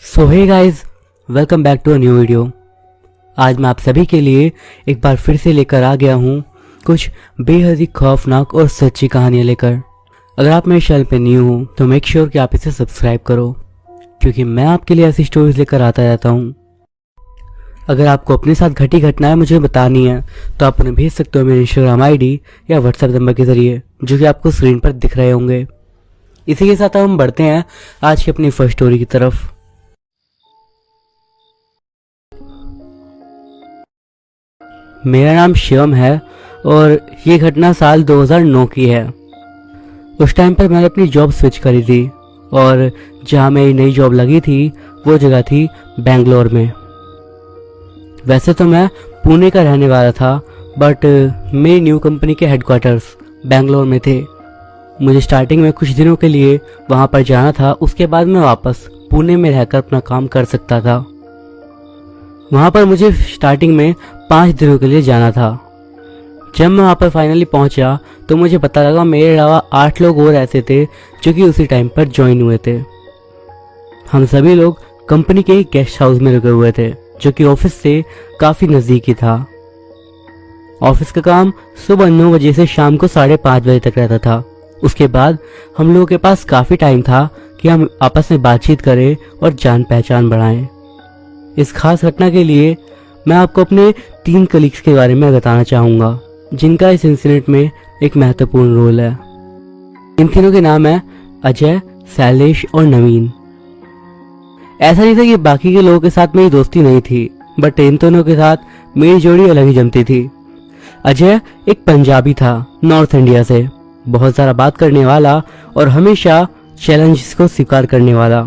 So hey guys, welcome back to a new video. आज मैं आप सभी के लिए एक बार फिर से लेकर आ गया हूँ कुछ बेहद ही खौफनाक और सच्ची कहानियाँ लेकर। अगर आप मेरे चैनल पे न्यू हो तो मेक श्योर कि आप इसे सब्सक्राइब करो, क्योंकि मैं आपके लिए ऐसी स्टोरीज लेकर आता रहता हूँ। अगर आपको अपने साथ घटी घटनाएं मुझे बतानी है तो आप उन्हें भेज सकते हो मेरे इंस्टाग्राम आईडी या व्हाट्सएप नंबर के जरिए, जो कि आपको स्क्रीन पर दिख रहे होंगे। इसी के साथ हम बढ़ते हैं आज की अपनी फर्स्ट स्टोरी की तरफ। मेरा नाम शिवम है और ये घटना साल 2009 की है। उस टाइम पर मैंने अपनी जॉब स्विच करी थी और जहाँ मेरी नई जॉब लगी थी वो जगह थी बेंगलोर में। वैसे तो मैं पुणे का रहने वाला था, बट मेरी न्यू कंपनी के हेडक्वार्टर्स बेंगलोर में थे। मुझे स्टार्टिंग में कुछ दिनों के लिए वहाँ पर जाना था, उसके बाद मैं वापस पुणे में रहकर अपना काम कर सकता था। वहाँ पर मुझे स्टार्टिंग में 5 दिनों के लिए जाना था। जब मैं वहाँ पर फाइनली पहुँचा तो मुझे पता लगा मेरे अलावा 8 लोग और ऐसे थे जो कि उसी टाइम पर ज्वाइन हुए थे। हम सभी लोग कंपनी के एक गेस्ट हाउस में रुके हुए थे, जो कि ऑफिस से काफ़ी नज़दीकी था। ऑफिस का काम सुबह 9 बजे से शाम को 5:30 बजे तक रहता था। उसके बाद हम लोगों के पास काफ़ी टाइम था कि हम आपस में बातचीत करें और जान पहचान बढ़ाएं। इस खास घटना के लिए मैं आपको अपने 3 कलीग्स के बारे में बताना चाहूँगा, जिनका इस इंसिडेंट में एक महत्वपूर्ण रोल है। इन तीनों के नाम है अजय, शैलेश और नवीन। ऐसा नहीं था कि बाकी के लोगों के साथ मेरी दोस्ती नहीं थी, बट इन दोनों के साथ मेरी जोड़ी अलग ही जमती थी। अजय एक पंजाबी था, नॉर्थ इंडिया से, बहुत सारा बात करने वाला और हमेशा चैलेंजेस को स्वीकार करने वाला।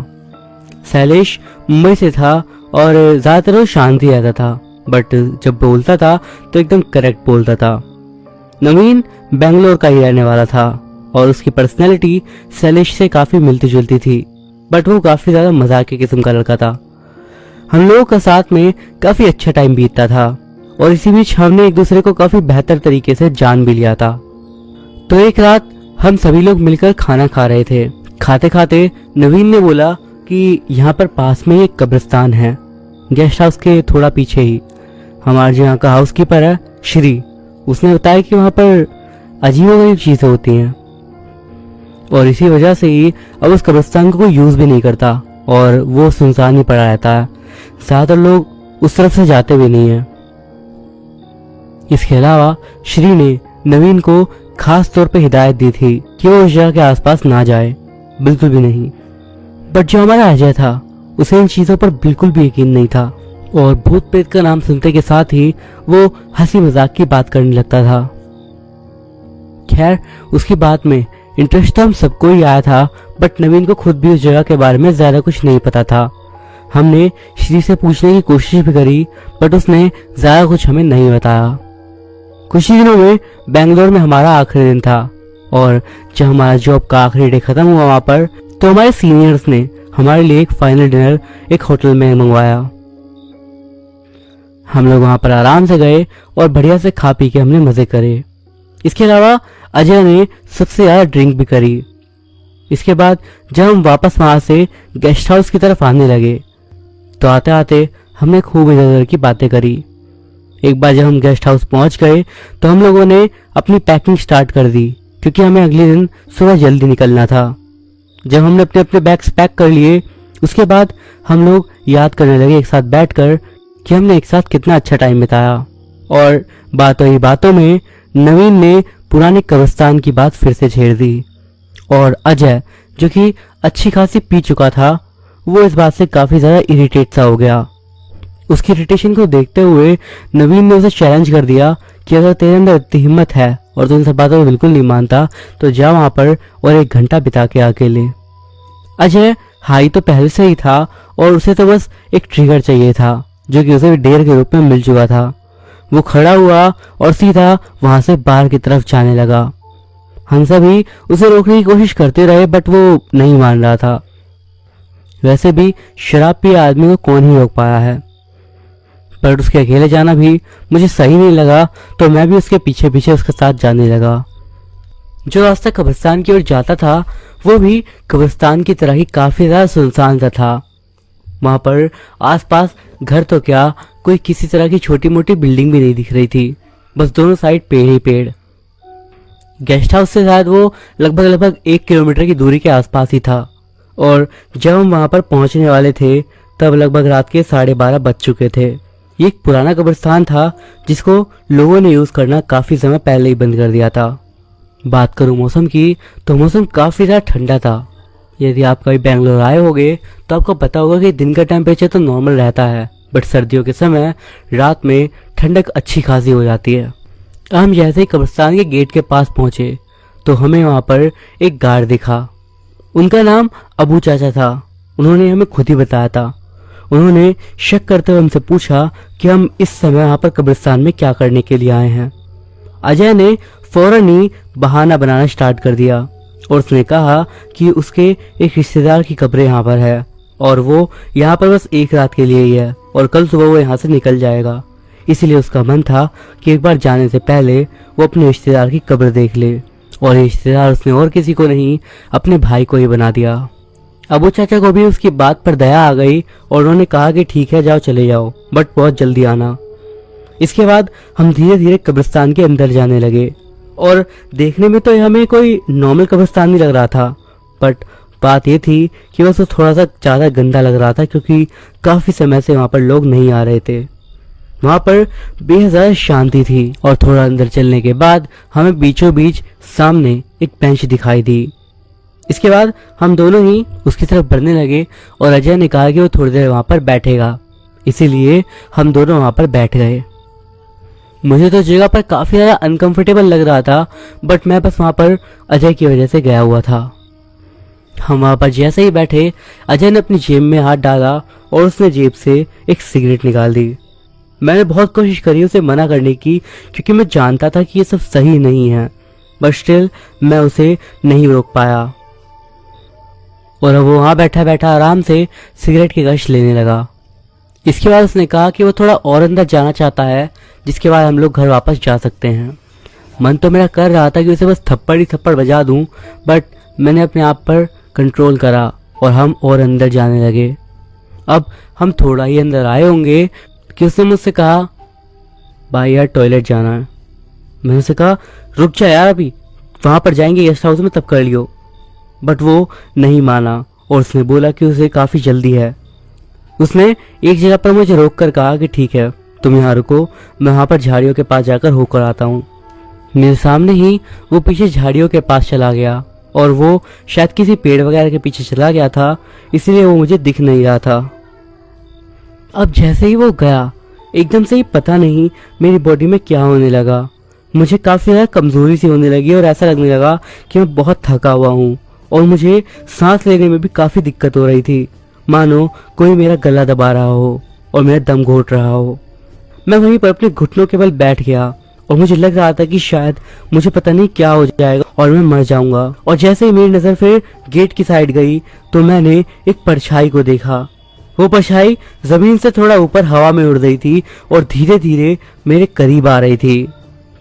शैलेश मुंबई से था और ज़्यादातर वो शांत ही रहता था, बट जब बोलता था तो एकदम करेक्ट बोलता था। नवीन बेंगलोर का ही रहने वाला था और उसकी पर्सनैलिटी शैलेश से काफ़ी मिलती जुलती थी, बट वो काफ़ी ज़्यादा मजाक की किस्म का लड़का था। हम लोगों का साथ में काफ़ी अच्छा टाइम बीतता था और इसी बीच हमने एक दूसरे को काफ़ी बेहतर तरीके से जान भी लिया था। तो एक रात हम सभी लोग मिलकर खाना खा रहे थे। खाते खाते नवीन ने बोला कि यहाँ पर पास में एक कब्रिस्तान है, गेस्ट हाउस के थोड़ा पीछे ही। हमारे यहाँ का हाउसकीपर है श्री, उसने बताया कि वहाँ पर अजीबोगरीब चीज़ें होती हैं और इसी वजह से ही अब उस कब्रिस्तान को कोई यूज़ भी नहीं करता और वो सुनसान ही पड़ा रहता है। ज़्यादातर लोग उस तरफ से जाते भी नहीं हैं। इसके अलावा श्री ने नवीन को खास तौर पे हिदायत दी थी कि वो उस जगह के आसपास ना जाए, बिल्कुल भी नहीं। बट जो हमारा अजय था उसे इन चीज़ों पर बिल्कुल भी यकीन नहीं था और भूत प्रेत का नाम सुनते के साथ ही वो हंसी मजाक की बात करने लगता था। खैर, उसकी बात में इंटरेस्ट तो हम सबको ही आया था, बट नवीन को खुद भी उस जगह के बारे में ज़्यादा कुछ नहीं पता था। हमने श्री से पूछने की कोशिश भी करी, बट उसने ज़्यादा कुछ हमें नहीं बताया। कुछ ही दिनों में बेंगलोर में हमारा आखिरी दिन था और जब हमारा जॉब का आखिरी डे खत्म हुआ वहाँ पर, तो हमारे सीनियर्स ने हमारे लिए एक फाइनल डिनर एक होटल में मंगवाया। हम लोग वहाँ पर आराम से गए और बढ़िया से खा पी के हमने मज़े करे। इसके अलावा अजय ने सबसे ज़्यादा ड्रिंक भी करी। इसके बाद जब हम वापस वहाँ से गेस्ट हाउस की तरफ आने लगे तो आते आते हमने खूब इधर उधर की बातें करी। एक बार जब हम गेस्ट हाउस पहुँच गए तो हम लोगों ने अपनी पैकिंग स्टार्ट कर दी, क्योंकि हमें अगले दिन सुबह जल्दी निकलना था। जब हमने अपने अपने बैग्स पैक कर लिए, उसके बाद हम लोग याद करने लगे एक साथ बैठकर कि हमने एक साथ कितना अच्छा टाइम बिताया। और बातों ही बातों में नवीन ने पुराने कब्रिस्तान की बात फिर से छेड़ दी और अजय, जो कि अच्छी खासी पी चुका था, वो इस बात से काफ़ी ज़्यादा इरिटेट सा हो गया। उसकी इरिटेशन को देखते हुए नवीन ने उसे चैलेंज कर दिया कि अगर तेरे अंदर इतनी हिम्मत है और तू इन सब बातों को बिल्कुल नहीं मानता तो जा वहाँ पर और 1 घंटा बिता के अकेले। अजय हाई तो पहले से ही था और उसे तो बस एक ट्रिगर चाहिए था, जो कि उसे डेयर के रूप में मिल चुका था। वो खड़ा हुआ और सीधा वहाँ से बाहर की तरफ जाने लगा। हम सभी उसे रोकने की कोशिश करते रहे, बट वो नहीं मान रहा था। वैसे भी शराब पिए आदमी को कौन ही रोक पाया है, पर उसके अकेले जाना भी मुझे सही नहीं लगा, तो मैं भी उसके पीछे पीछे उसके साथ जाने लगा। जो रास्ता कब्रिस्तान की ओर जाता था वो भी कब्रिस्तान की तरह ही काफी ज्यादा सुनसान सा था। वहां पर आसपास घर तो क्या, कोई किसी तरह की छोटी मोटी बिल्डिंग भी नहीं दिख रही थी, बस दोनों साइड पेड़ ही पेड़। गेस्ट हाउस से शायद वो लगभग 1 किलोमीटर की दूरी के आसपास ही था। और जब हम वहां पर पहुंचने वाले थे तब लगभग रात के 12:30 बज चुके थे। ये एक पुराना कब्रिस्तान था जिसको लोगों ने यूज करना काफी समय पहले ही बंद कर दिया था। बात करूं मौसम की तो मौसम काफी ज्यादा ठंडा था। यदि आप कभी बेंगलोर आए होंगे तो आपको पता होगा कि दिन का टेम्परेचर तो नॉर्मल रहता है, बट सर्दियों के समय रात में ठंडक अच्छी खासी हो जाती है। हम जैसे ही कब्रिस्तान के गेट के पास पहुंचे तो हमें वहां पर एक गार्ड दिखा। उनका नाम अबू चाचा था। उन्होंने हमें खुद ही बताया था। उन्होंने शक करते हुए हमसे पूछा कि हम इस समय वहां पर कब्रिस्तान में क्या करने के लिए आए हैं। अजय ने फौरन ही बहाना बनाना स्टार्ट कर दिया और उसने कहा कि उसके एक रिश्तेदार की कब्र यहाँ पर है और वो यहाँ पर बस एक रात के लिए ही है और कल सुबह वो यहाँ से निकल जाएगा। इसीलिए उसका मन था कि एक बार जाने से पहले वो अपने रिश्तेदार की कब्र देख ले। और ये रिश्तेदार उसने और किसी को नहीं, अपने भाई को ही बना दिया। अबू चाचा को भी उसकी बात पर दया आ गई और उन्होंने कहा कि ठीक है जाओ, चले जाओ, बट बहुत जल्दी आना। इसके बाद हम धीरे धीरे कब्रिस्तान के अंदर जाने लगे और देखने में तो हमें कोई नॉर्मल कब्रिस्तान नहीं लग रहा था, बट बात ये थी कि बस वो थोड़ा सा ज्यादा गंदा लग रहा था क्योंकि काफी समय से वहां पर लोग नहीं आ रहे थे। वहां पर बेहद शांति थी और थोड़ा अंदर चलने के बाद हमें बीचों बीच सामने एक बेंच दिखाई दी। इसके बाद हम दोनों ही उसकी तरफ बढ़ने लगे और अजय ने कहा कि वो थोड़ी देर वहां पर बैठेगा, इसीलिए हम दोनों वहां पर बैठ गए। मुझे तो जगह पर काफी ज्यादा अनकंफर्टेबल लग रहा था, बट मैं बस वहां पर अजय की वजह से गया हुआ था। हम वहां पर जैसे ही बैठे अजय ने अपनी जेब में हाथ डाला और उसने जेब से एक सिगरेट निकाल दी। मैंने बहुत कोशिश करी उसे मना करने की क्योंकि मैं जानता था कि ये सब सही नहीं है, बट स्टिल मैं उसे नहीं रोक पाया और अब वो वहां बैठा बैठा आराम से सिगरेट की गश लेने लगा। इसके बाद उसने कहा कि वो थोड़ा और अंदर जाना चाहता है, जिसके बाद हम लोग घर वापस जा सकते हैं। मन तो मेरा कर रहा था कि उसे बस थप्पड़ ही थप्पड़ बजा दूं, बट मैंने अपने आप पर कंट्रोल करा और हम और अंदर जाने लगे। अब हम थोड़ा ही अंदर आए होंगे कि उसने मुझसे कहा, भाई यार टॉयलेट जाना है। मैंने उसे कहा रुक जा यार, अभी वहां पर जाएंगे गेस्ट हाउस में, तब कर लियो। बट वो नहीं माना और उसने बोला कि उसे काफी जल्दी है। उसने एक जगह पर मुझे रोक कर कहा कि ठीक है तुम यहाँ रुको, मैं वहां पर झाड़ियों के पास जाकर होकर आता हूँ। मेरे सामने ही वो पीछे झाड़ियों के पास चला गया और वो शायद किसी पेड़ वगैरह के पीछे चला गया था, इसीलिए वो मुझे दिख नहीं रहा था। अब जैसे ही वो गया एकदम से ही पता नहीं मेरी बॉडी में क्या होने लगा। मुझे काफी ज्यादा कमजोरी सी होने लगी और ऐसा लगने लगा कि मैं बहुत थका हुआ हूँ और मुझे सांस लेने में भी काफी दिक्कत हो रही थी, मानो कोई मेरा गला दबा रहा हो और मेरा दम घोट रहा हो। मैं वहीं पर अपने घुटनों के बल बैठ गया और मुझे लग रहा था कि शायद मुझे पता नहीं क्या हो जाएगा और मैं मर जाऊंगा। और जैसे ही मेरी नजर फिर गेट की साइड गई तो मैंने एक परछाई को देखा। वो परछाई जमीन से थोड़ा ऊपर हवा में उड़ रही थी और धीरे धीरे मेरे करीब आ रही थी।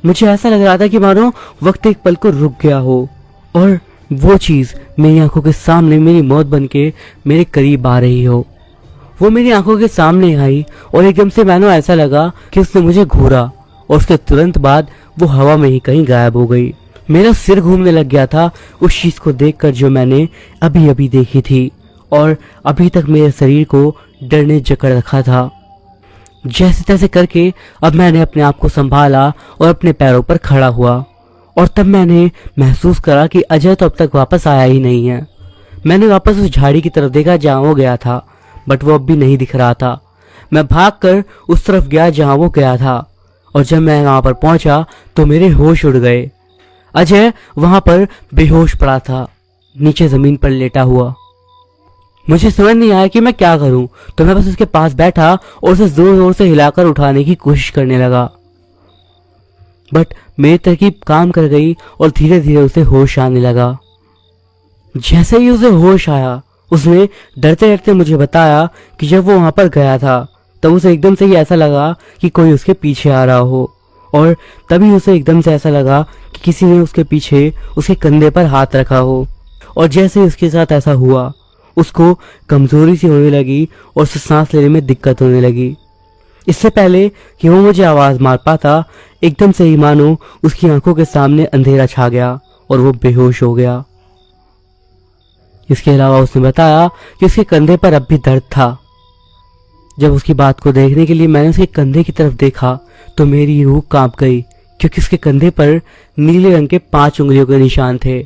मुझे ऐसा लग रहा था कि मानो वक्त एक पल को रुक गया हो और वो चीज मेरी आंखों के सामने मेरी मौत बनके मेरे करीब आ रही हो। वो मेरी आंखों के सामने आई और एकदम से मानो ऐसा लगा कि उसने मुझे घूरा और उसके तुरंत बाद वो हवा में ही कहीं गायब हो गई। मेरा सिर घूमने लग गया था उस चीज को देखकर जो मैंने अभी अभी देखी थी और अभी तक मेरे शरीर को डर ने जकड़ रखा था। जैसे तैसे करके अब मैंने अपने आप को संभाला और अपने पैरों पर खड़ा हुआ और तब मैंने महसूस करा कि अजय तो अब तक वापस आया ही नहीं है। मैंने वापस उस झाड़ी की तरफ देखा जहां वो गया था, बट वो अब भी नहीं दिख रहा था। मैं भागकर उस तरफ गया जहां वो गया था और जब मैं वहां पर पहुंचा तो मेरे होश उड़ गए। अजय वहां पर बेहोश पड़ा था, नीचे जमीन पर लेटा हुआ। मुझे समझ नहीं आया कि मैं क्या करूं, तो मैं बस उसके पास बैठा और उसे जोर जोर से हिलाकर उठाने की कोशिश करने लगा, बट मेरी तरकीब काम कर गई और धीरे धीरे उसे होश आने लगा। जैसे ही उसे होश आया उसने डरते डरते मुझे बताया कि जब वो वहां पर गया था तब उसे एकदम से ही ऐसा लगा कि कोई उसके पीछे आ रहा हो और तभी उसे एकदम से ऐसा लगा कि किसी ने उसके पीछे उसके कंधे पर हाथ रखा हो और जैसे ही उसके साथ ऐसा हुआ उसको कमजोरी सी होने लगी और उसे सांस लेने में दिक्कत होने लगी। इससे पहले कि वो मुझे आवाज मार पाता, एकदम से ही मानो उसकी आंखों के सामने अंधेरा छा गया और वो बेहोश हो गया। इसके अलावा उसने बताया कि उसके कंधे पर अब भी दर्द था। जब उसकी बात को देखने के लिए मैंने उसके कंधे की तरफ देखा तो मेरी रूह कांप गई, क्योंकि उसके कंधे पर नीले रंग के 5 उंगलियों के निशान थे।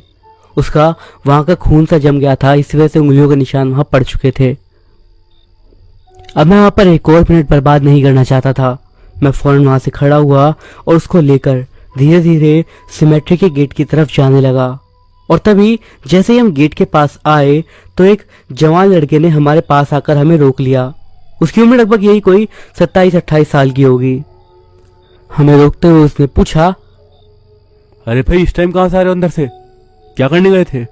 उसका वहां का खून सा जम गया था, इस वजह से उंगलियों के निशान वहां पड़ चुके थे। अब मैं वहां पर एक और मिनट बर्बाद नहीं करना चाहता था। मैं फौरन वहां से खड़ा हुआ और उसको लेकर धीरे धीरे सिमेट्री के गेट की तरफ जाने लगा। और तभी जैसे ही हम गेट के पास आए तो एक जवान लड़के ने हमारे पास आकर हमें रोक लिया। उसकी उम्र लगभग यही कोई 27-28 साल की होगी। हमें रोकते हुए उसने पूछा, अरे भाई, इस टाइम कहाँ से आ रहे हो? अंदर से क्या करने गए थे?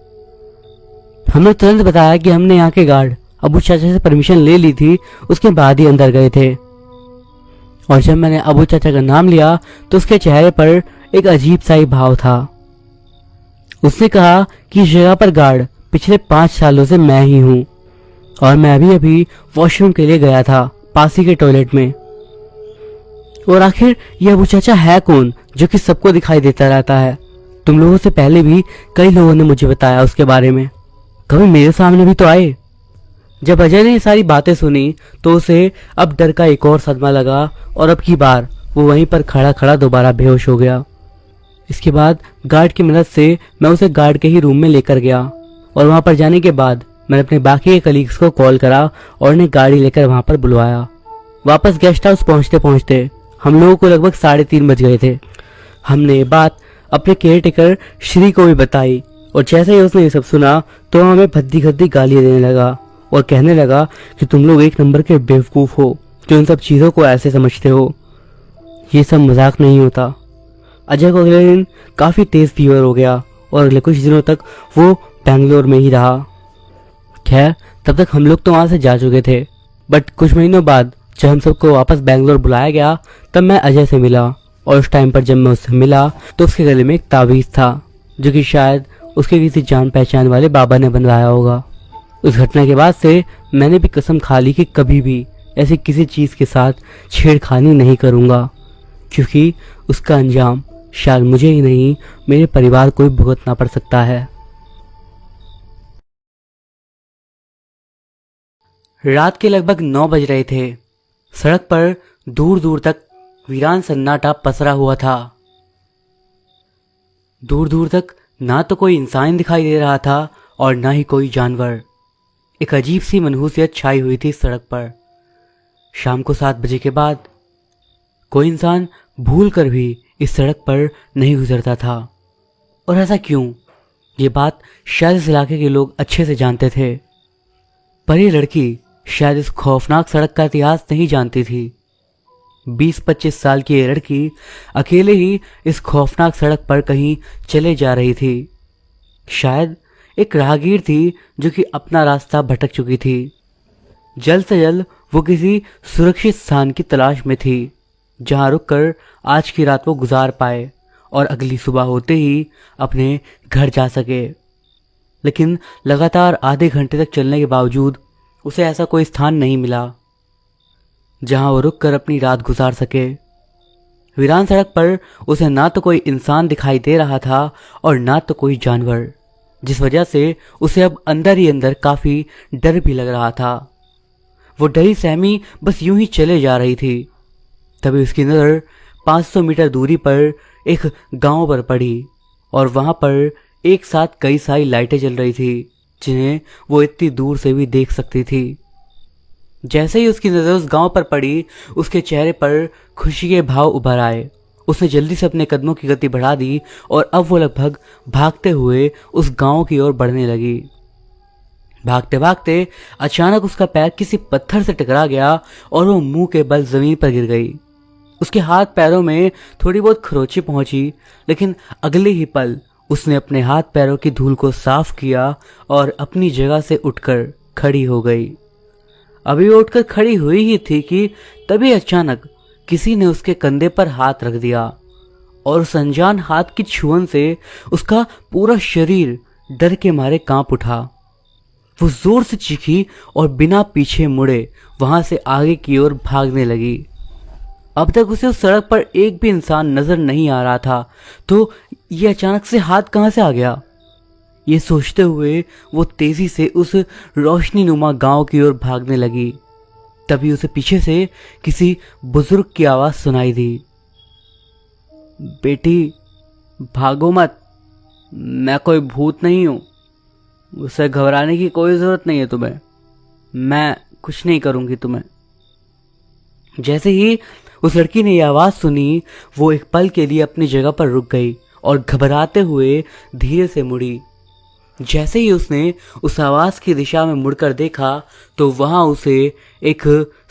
हमने तुरंत बताया कि हमने यहाँ के गार्ड अबू चाचा से परमिशन ले ली थी, उसके बाद ही अंदर गए थे। और जब मैंने अबू चाचा का नाम लिया तो उसके चेहरे पर एक अजीब सा ही भाव था। उसने कहा कि इस जगह पर गार्ड पिछले 5 सालों से मैं ही हूँ और मैं अभी अभी वॉशरूम के लिए गया था पास ही के टॉयलेट में। और आखिर ये अबू चाचा है कौन जो कि सबको दिखाई देता रहता है? तुम लोगों से पहले भी कई लोगों ने मुझे बताया उसके बारे में, कभी मेरे सामने भी तो आए। जब अजय ने ये सारी बातें सुनी तो उसे अब डर का एक और सदमा लगा और अब की बार वो वहीं पर खड़ा खड़ा दोबारा बेहोश हो गया। इसके बाद गार्ड की मदद से मैं उसे गार्ड के ही रूम में लेकर गया और वहां पर जाने के बाद मैंने अपने बाकी के कलीग्स को कॉल करा और उन्हें गाड़ी लेकर वहां पर बुलवाया। वापस गेस्ट हाउस पहुंचते पहुंचते हम लोगों को लगभग 3:30 बज गए थे। हमने ये बात अपने केयर टेकर श्री को भी बताई और जैसे ही उसने ये सब सुना तो हमें भद्दी गद्दी गालियां देने लगा और कहने लगा कि तुम लोग एक नंबर के बेवकूफ हो जो इन सब चीजों को ऐसे समझते हो। ये सब मजाक नहीं होता। अजय को अगले दिन काफी तेज फीवर हो गया और अगले कुछ दिनों तक वो बेंगलोर में ही रहा। खैर, तब तक हम लोग तो वहां से जा चुके थे, बट कुछ महीनों बाद जब हम सबको वापस बेंगलोर बुलाया गया तब मैं अजय से मिला और उस टाइम पर जब मैं उससे मिला तो उसके गले में एक ताबीज था जो कि शायद उसके किसी जान पहचान वाले बाबा ने बनवाया होगा। उस घटना के बाद से मैंने भी कसम खा ली कि कभी भी ऐसी किसी चीज के साथ छेड़खानी नहीं करूंगा, क्योंकि उसका अंजाम शायद मुझे ही नहीं मेरे परिवार को भी भुगतना पड़ सकता है। रात के लगभग 9 बज रहे थे। सड़क पर दूर दूर तक वीरान सन्नाटा पसरा हुआ था। दूर दूर तक ना तो कोई इंसान दिखाई दे रहा था और ना ही कोई जानवर। एक अजीब सी मनहूसियत छाई हुई थी सड़क पर। शाम को 7 बजे के बाद कोई इंसान भूल कर भी इस सड़क पर नहीं गुजरता था। और ऐसा क्यों? ये बात शायद इस इलाके के लोग अच्छे से जानते थे, पर ये लड़की शायद इस खौफनाक सड़क का इतिहास नहीं जानती थी। 20-25 साल की ये लड़की अकेले ही इस खौफनाक सड़क पर कहीं चले जा रही थी। शायद एक राहगीर थी जो कि अपना रास्ता भटक चुकी थी। जल्द से जल्द वो किसी सुरक्षित स्थान की तलाश में थी जहां रुककर आज की रात वो गुजार पाए और अगली सुबह होते ही अपने घर जा सके। लेकिन लगातार आधे घंटे तक चलने के बावजूद उसे ऐसा कोई स्थान नहीं मिला जहां वो रुककर अपनी रात गुजार सके। वीरान सड़क पर उसे ना तो कोई इंसान दिखाई दे रहा था और ना तो कोई जानवर, जिस वजह से उसे अब अंदर ही अंदर काफी डर भी लग रहा था। वो डरी सहमी बस यूं ही चले जा रही थी। तभी उसकी नजर 500 मीटर दूरी पर एक गांव पर पड़ी और वहां पर एक साथ कई सारी लाइटें जल रही थी जिन्हें वो इतनी दूर से भी देख सकती थी। जैसे ही उसकी नजर उस गांव पर पड़ी उसके चेहरे पर खुशी के भाव उभर आए। उसने जल्दी से अपने कदमों की गति बढ़ा दी और अब वो लगभग भागते हुए उस गांव की ओर बढ़ने लगी। भागते भागते अचानक उसका पैर किसी पत्थर से टकरा गया और वो मुंह के बल जमीन पर गिर गई। उसके हाथ पैरों में थोड़ी बहुत खरोंची पहुंची, लेकिन अगले ही पल उसने अपने हाथ पैरों की धूल को साफ किया और अपनी जगह से उठकर खड़ी हो गई। अभी वो उठकर खड़ी हुई ही थी कि तभी अचानक किसी ने उसके कंधे पर हाथ रख दिया और उस अनजान हाथ की छुअन से उसका पूरा शरीर डर के मारे कांप उठा। वो जोर से चीखी और बिना पीछे मुड़े वहां से आगे की ओर भागने लगी। अब तक उसे उस सड़क पर एक भी इंसान नजर नहीं आ रहा था, तो ये अचानक से हाथ कहां से आ गया? ये सोचते हुए वो तेजी से उस रोशनी नुमा गांव की ओर भागने लगी। तभी उसे पीछे से किसी बुजुर्ग की आवाज सुनाई दी। बेटी, भागो मत, मैं कोई भूत नहीं हूं, उससे घबराने की कोई जरूरत नहीं है तुम्हें, मैं कुछ नहीं करूंगी तुम्हें। जैसे ही उस लड़की ने यह आवाज सुनी, वो एक पल के लिए अपनी जगह पर रुक गई और घबराते हुए धीरे से मुड़ी। जैसे ही उसने उस आवाज की दिशा में मुड़कर देखा तो वहां उसे एक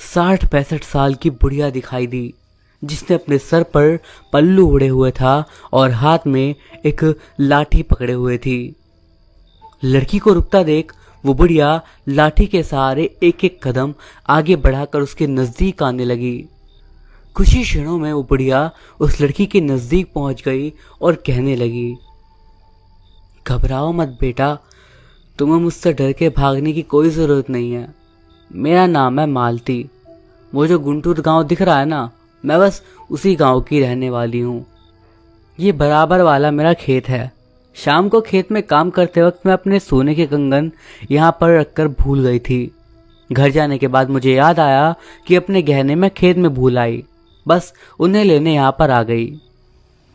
60-65 साल की बुढ़िया दिखाई दी, जिसने अपने सर पर पल्लू ओढ़े हुए था और हाथ में एक लाठी पकड़े हुए थी। लड़की को रुकता देख वो बुढ़िया लाठी के सहारे एक एक कदम आगे बढ़ाकर उसके नजदीक आने लगी। कुछ ही क्षणों में वो बुढ़िया उस लड़की के नजदीक पहुंच गई और कहने लगी, घबराओ मत बेटा, तुम्हें मुझसे डर के भागने की कोई जरूरत नहीं है। मेरा नाम है मालती। वो जो गुंटूर गांव दिख रहा है ना, मैं बस उसी गांव की रहने वाली हूँ। ये बराबर वाला मेरा खेत है। शाम को खेत में काम करते वक्त मैं अपने सोने के कंगन यहाँ पर रखकर भूल गई थी। घर जाने के बाद मुझे याद आया कि अपने गहने मैं खेत में भूल आई, बस उन्हें लेने यहाँ पर आ गई।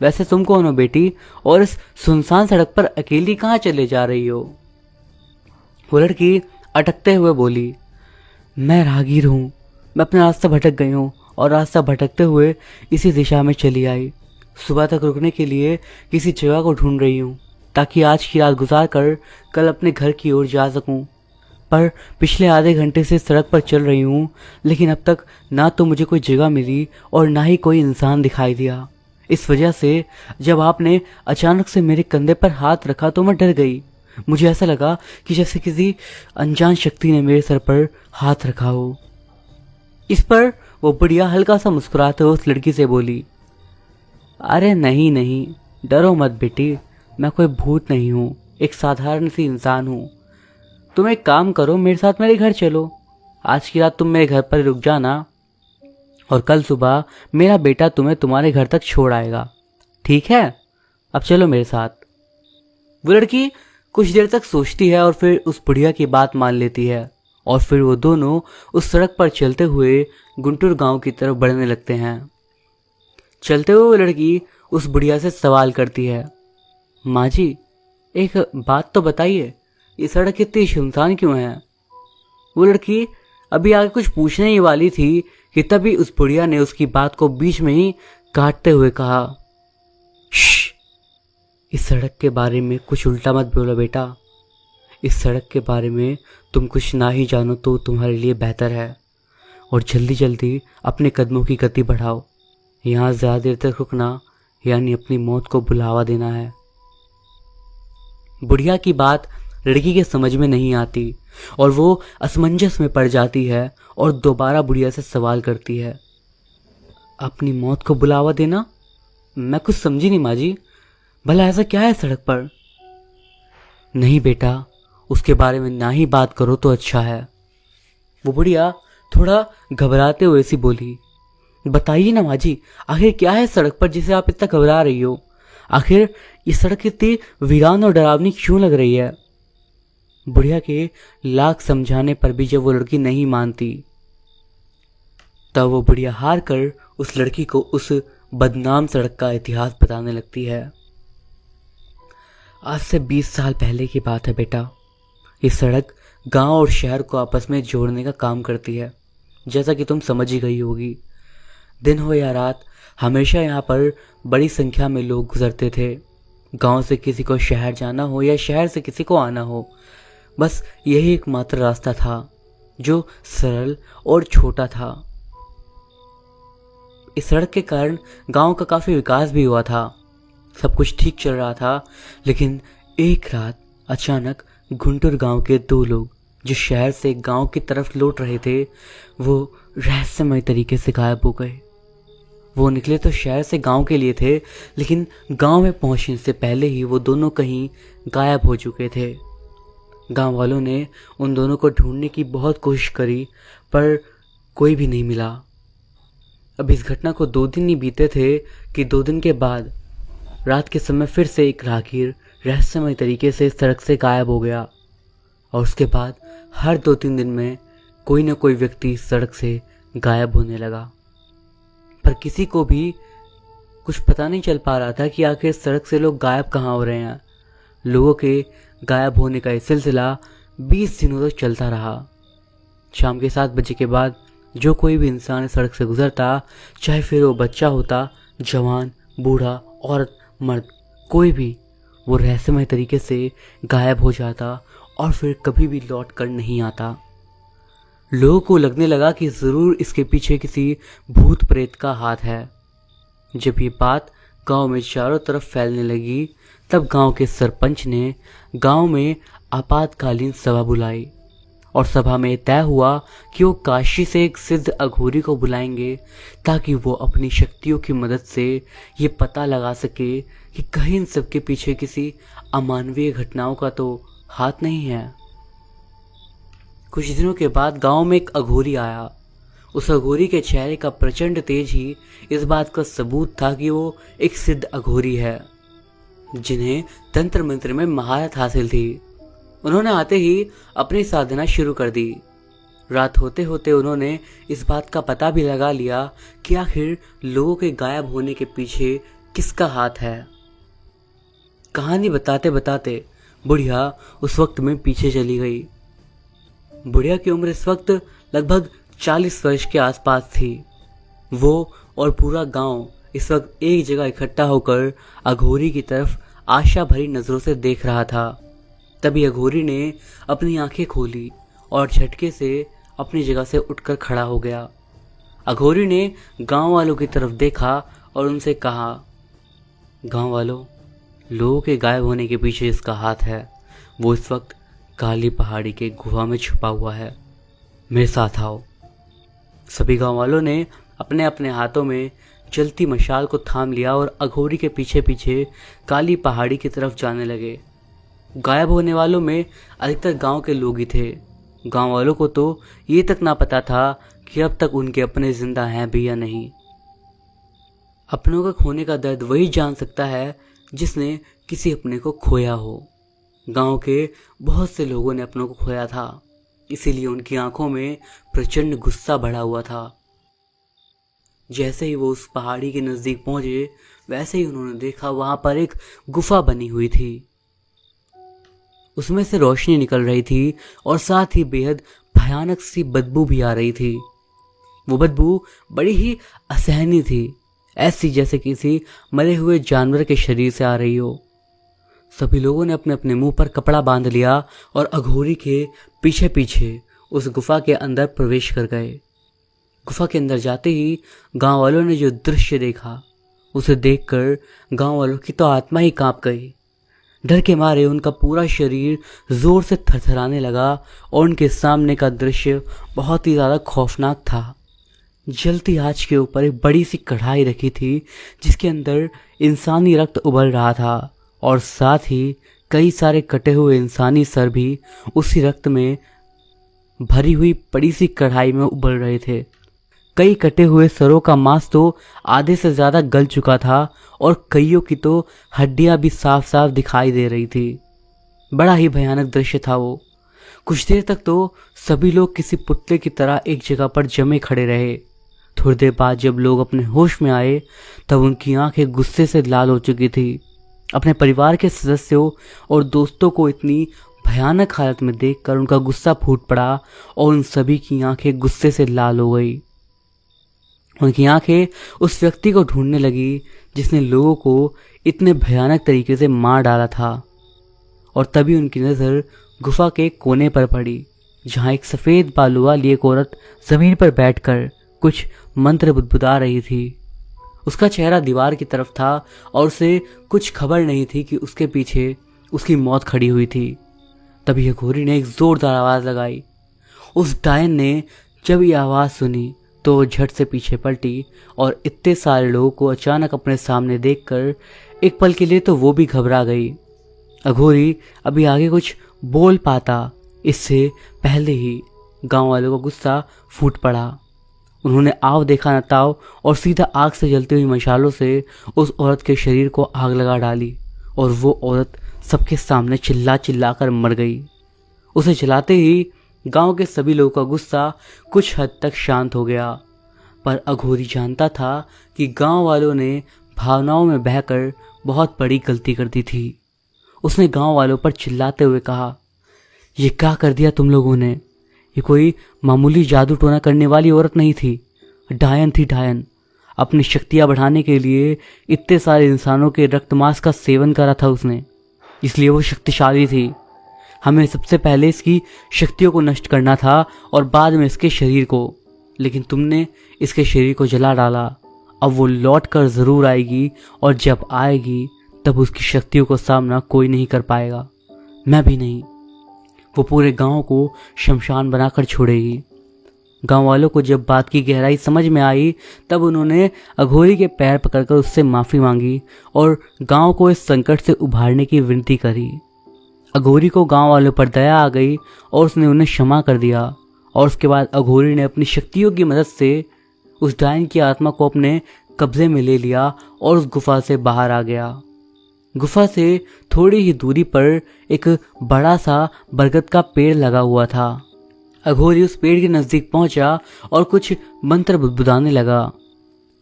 वैसे तुम कौन हो बेटी, और इस सुनसान सड़क पर अकेली कहाँ चले जा रही हो? वो लड़की अटकते हुए बोली, मैं राहगीर हूँ, मैं अपना रास्ता भटक गई हूँ और रास्ता भटकते हुए इसी दिशा में चली आई। सुबह तक रुकने के लिए किसी जगह को ढूंढ रही हूँ ताकि आज की रात गुजार कर कल अपने घर की ओर जा सकूं। पर पिछले आधे घंटे से सड़क पर चल रही हूँ, लेकिन अब तक ना तो मुझे कोई जगह मिली और ना ही कोई इंसान दिखाई दिया। इस वजह से जब आपने अचानक से मेरे कंधे पर हाथ रखा तो मैं डर गई। मुझे ऐसा लगा कि जैसे किसी अनजान शक्ति ने मेरे सर पर हाथ रखा हो। इस पर वो बुढ़िया हल्का सा मुस्कुराते हुए उस लड़की से बोली, अरे नहीं नहीं, डरो मत बेटी, मैं कोई भूत नहीं हूँ, एक साधारण सी इंसान हूँ। तुम एक काम करो, मेरे साथ मेरे घर चलो। आज की रात तुम मेरे घर पर रुक जाना और कल सुबह मेरा बेटा तुम्हें तुम्हारे घर तक छोड़ आएगा, ठीक है? अब चलो मेरे साथ। वो लड़की कुछ देर तक सोचती है और फिर उस बुढ़िया की बात मान लेती है और फिर वो दोनों उस सड़क पर चलते हुए गुंटूर गांव की तरफ बढ़ने लगते हैं। चलते हुए वो लड़की उस बुढ़िया से सवाल करती है, माँ जी, एक बात तो बताइए, ये सड़क इतनी सुनसान क्यों है? वो लड़की अभी आगे कुछ पूछने ही वाली थी कि तभी उस बुढ़िया ने उसकी बात को बीच में ही काटते हुए कहा, श्श, इस सड़क के बारे में कुछ उल्टा मत बोलो बेटा। इस सड़क के बारे में तुम कुछ ना ही जानो तो तुम्हारे लिए बेहतर है, और जल्दी जल्दी अपने कदमों की गति बढ़ाओ। यहाँ ज़्यादा देर तक रुकना यानी अपनी मौत को बुलावा देना है। बुढ़िया की बात लड़की के समझ में नहीं आती और वो असमंजस में पड़ जाती है और दोबारा बुढ़िया से सवाल करती है, अपनी मौत को बुलावा देना? मैं कुछ समझी नहीं माँ जी, भला ऐसा क्या है सड़क पर? नहीं बेटा, उसके बारे में ना ही बात करो तो अच्छा है। वो बुढ़िया थोड़ा घबराते हुए सी बोली, बताइए ना माँ जी, आखिर क्या है सड़क पर जिसे आप इतना घबरा रही हो? आखिर ये सड़क इतनी वीरान और डरावनी क्यों लग रही है? बुढ़िया के लाख समझाने पर भी जब वो लड़की नहीं मानती, तब वो बुढ़िया हार कर उस लड़की को उस बदनाम सड़क का इतिहास बताने लगती है। आज से 20 साल पहले की बात है बेटा। ये सड़क गांव और शहर को आपस में जोड़ने का काम करती है, जैसा कि तुम समझ ही गई होगी। दिन हो या रात, हमेशा यहाँ पर बड़ी संख्या में लोग गुजरते थे। गांव से किसी को शहर जाना हो या शहर से किसी को आना हो, बस यही एकमात्र रास्ता था जो सरल और छोटा था। इस सड़क के कारण गांव का काफी विकास भी हुआ था, सब कुछ ठीक चल रहा था। लेकिन एक रात अचानक गुंटूर गांव के 2 लोग जो शहर से गांव की तरफ लौट रहे थे, वो रहस्यमय तरीके से गायब हो गए। वो निकले तो शहर से गांव के लिए थे, लेकिन गांव में पहुंचने से पहले ही वो दोनों कहीं गायब हो चुके थे। गांव वालों ने उन दोनों को ढूंढने की बहुत कोशिश करी पर कोई भी नहीं मिला। अब इस घटना को 2 दिन ही बीते थे कि 2 दिन के बाद रात के समय फिर से एक राहगीर रहस्यमय तरीके से सड़क से गायब हो गया और उसके बाद हर 2-3 दिन में कोई न कोई व्यक्ति सड़क से गायब होने लगा। पर किसी को भी कुछ पता नहीं चल पा रहा था कि आखिर सड़क से लोग गायब कहाँ हो रहे हैं। लोगों के गायब होने का ये सिलसिला 20 दिनों तक चलता रहा। शाम के 7 बजे के बाद जो कोई भी इंसान सड़क से गुजरता, चाहे फिर वो बच्चा होता, जवान, बूढ़ा, औरत, मर्द, कोई भी, वो रहस्यमय तरीके से गायब हो जाता और फिर कभी भी लौट कर नहीं आता। लोगों को लगने लगा कि ज़रूर इसके पीछे किसी भूत प्रेत का हाथ है। जब ये बात गांव में चारों तरफ फैलने लगी तब गांव के सरपंच ने गांव में आपातकालीन सभा बुलाई और सभा में तय हुआ कि वो काशी से एक सिद्ध अघोरी को बुलाएंगे ताकि वो अपनी शक्तियों की मदद से ये पता लगा सके कि कहीं इन सब के पीछे किसी अमानवीय घटनाओं का तो हाथ नहीं है। कुछ दिनों के बाद गांव में एक अघोरी आया। उस अघोरी के चेहरे का प्रचंड तेज ही इस बात का सबूत था कि वो एक सिद्ध अघोरी है जिन्हें तंत्र मंत्र में महारत हासिल थी। उन्होंने आते ही अपनी साधना शुरू कर दी। रात होते होते उन्होंने इस बात का पता भी लगा लिया कि आखिर लोगों के गायब होने के पीछे किसका हाथ है। कहानी बताते बताते बुढ़िया उस वक्त में पीछे चली गई। बुढ़िया की उम्र इस वक्त लगभग 40 वर्ष के आसपास थी। वो और पूरा गांव इस वक्त एक जगह इकट्ठा होकर अघोरी की तरफ आशा भरी नजरों से देख रहा था। तभी अघोरी ने अपनी आंखें खोली और झटके से अपनी जगह से उठकर खड़ा हो गया। अघोरी ने गांव वालों की तरफ देखा और उनसे कहा, गांव वालों, लोगों के गायब होने के पीछे जिसका हाथ है वो इस वक्त काली पहाड़ी के गुफा में छुपा हुआ है। मेरे साथ आओ। सभी गांव वालों ने अपने अपने हाथों में जलती मशाल को थाम लिया और अघोरी के पीछे पीछे काली पहाड़ी की तरफ जाने लगे। गायब होने वालों में अधिकतर गांव के लोग ही थे। गांव वालों को तो ये तक ना पता था कि अब तक उनके अपने जिंदा हैं भी या नहीं। अपनों का खोने का दर्द वही जान सकता है जिसने किसी अपने को खोया हो। गांव के बहुत से लोगों ने अपनों को खोया था, इसीलिए उनकी आंखों में प्रचंड गुस्सा भरा हुआ था। जैसे ही वो उस पहाड़ी के नजदीक पहुंचे वैसे ही उन्होंने देखा वहां पर एक गुफा बनी हुई थी। उसमें से रोशनी निकल रही थी और साथ ही बेहद भयानक सी बदबू भी आ रही थी। वो बदबू बड़ी ही असहनीय थी, ऐसी जैसे किसी मरे हुए जानवर के शरीर से आ रही हो। सभी लोगों ने अपने अपने मुंह पर कपड़ा बांध लिया और अघोरी के पीछे पीछे उस गुफा के अंदर प्रवेश कर गए। गुफा के अंदर जाते ही गांव वालों ने जो दृश्य देखा उसे देखकर गांव वालों की तो आत्मा ही कांप गई। डर के मारे उनका पूरा शरीर जोर से थरथराने लगा और उनके सामने का दृश्य बहुत ही ज़्यादा खौफनाक था। जलती आंच के ऊपर एक बड़ी सी कढ़ाई रखी थी जिसके अंदर इंसानी रक्त उबल रहा था और साथ ही कई सारे कटे हुए इंसानी सर भी उसी रक्त में भरी हुई बड़ी सी कढ़ाई में उबल रहे थे। कई कटे हुए सरों का मांस तो आधे से ज़्यादा गल चुका था और कईयों की तो हड्डियां भी साफ साफ दिखाई दे रही थी। बड़ा ही भयानक दृश्य था वो। कुछ देर तक तो सभी लोग किसी पुतले की तरह एक जगह पर जमे खड़े रहे। थोड़ी देर बाद जब लोग अपने होश में आए तब उनकी आंखें गुस्से से लाल हो चुकी थी। अपने परिवार के सदस्यों और दोस्तों को इतनी भयानक हालत में देखकर उनका गुस्सा फूट पड़ा और उन सभी की आंखें गुस्से से लाल हो गई। उनकी आंखें उस व्यक्ति को ढूंढने लगी जिसने लोगों को इतने भयानक तरीके से मार डाला था। और तभी उनकी नज़र गुफा के कोने पर पड़ी जहाँ एक सफ़ेद बालू वाली एक औरत ज़मीन पर बैठकर कुछ मंत्र बुदबुदा रही थी। उसका चेहरा दीवार की तरफ था और उसे कुछ खबर नहीं थी कि उसके पीछे उसकी मौत खड़ी हुई थी। तभी अघोरी ने एक ज़ोरदार आवाज़ लगाई। उस डायन ने जब ये आवाज़ सुनी तो झट से पीछे पलटी और इतने सारे लोगों को अचानक अपने सामने देखकर एक पल के लिए तो वो भी घबरा गई। अघोरी अभी आगे कुछ बोल पाता इससे पहले ही गांव वालों को गुस्सा फूट पड़ा। उन्होंने आव देखा न ताव और सीधा आग से जलती हुई मशालों से उस औरत के शरीर को आग लगा डाली और वो औरत सबके सामने चिल्ला चिल्ला कर मर गई। उसे जलाते ही गांव के सभी लोगों का गुस्सा कुछ हद तक शांत हो गया, पर अघोरी जानता था कि गांव वालों ने भावनाओं में बहकर बहुत बड़ी गलती कर दी थी। उसने गांव वालों पर चिल्लाते हुए कहा, ये क्या कर दिया तुम लोगों ने? ये कोई मामूली जादू टोना करने वाली औरत नहीं थी, डायन थी डायन। अपनी शक्तियां बढ़ाने के लिए इतने सारे इंसानों के रक्त मांस का सेवन करा था उसने, इसलिए वो शक्तिशाली थी। हमें सबसे पहले इसकी शक्तियों को नष्ट करना था और बाद में इसके शरीर को, लेकिन तुमने इसके शरीर को जला डाला। अब वो लौट कर ज़रूर आएगी और जब आएगी तब उसकी शक्तियों का सामना कोई नहीं कर पाएगा, मैं भी नहीं। वो पूरे गांव को शमशान बनाकर छोड़ेगी। गांव वालों को जब बात की गहराई समझ में आई तब उन्होंने अघोरी के पैर पकड़कर उससे माफ़ी मांगी और गांव को इस संकट से उभारने की विनती करी। अघोरी को गांव वालों पर दया आ गई और उसने उन्हें क्षमा कर दिया और उसके बाद अघोरी ने अपनी शक्तियों की मदद से उस डायन की आत्मा को अपने कब्जे में ले लिया और उस गुफा से बाहर आ गया। गुफा से थोड़ी ही दूरी पर एक बड़ा सा बरगद का पेड़ लगा हुआ था। अघोरी उस पेड़ के नज़दीक पहुंचा और कुछ मंत्र बुदबुदाने लगा।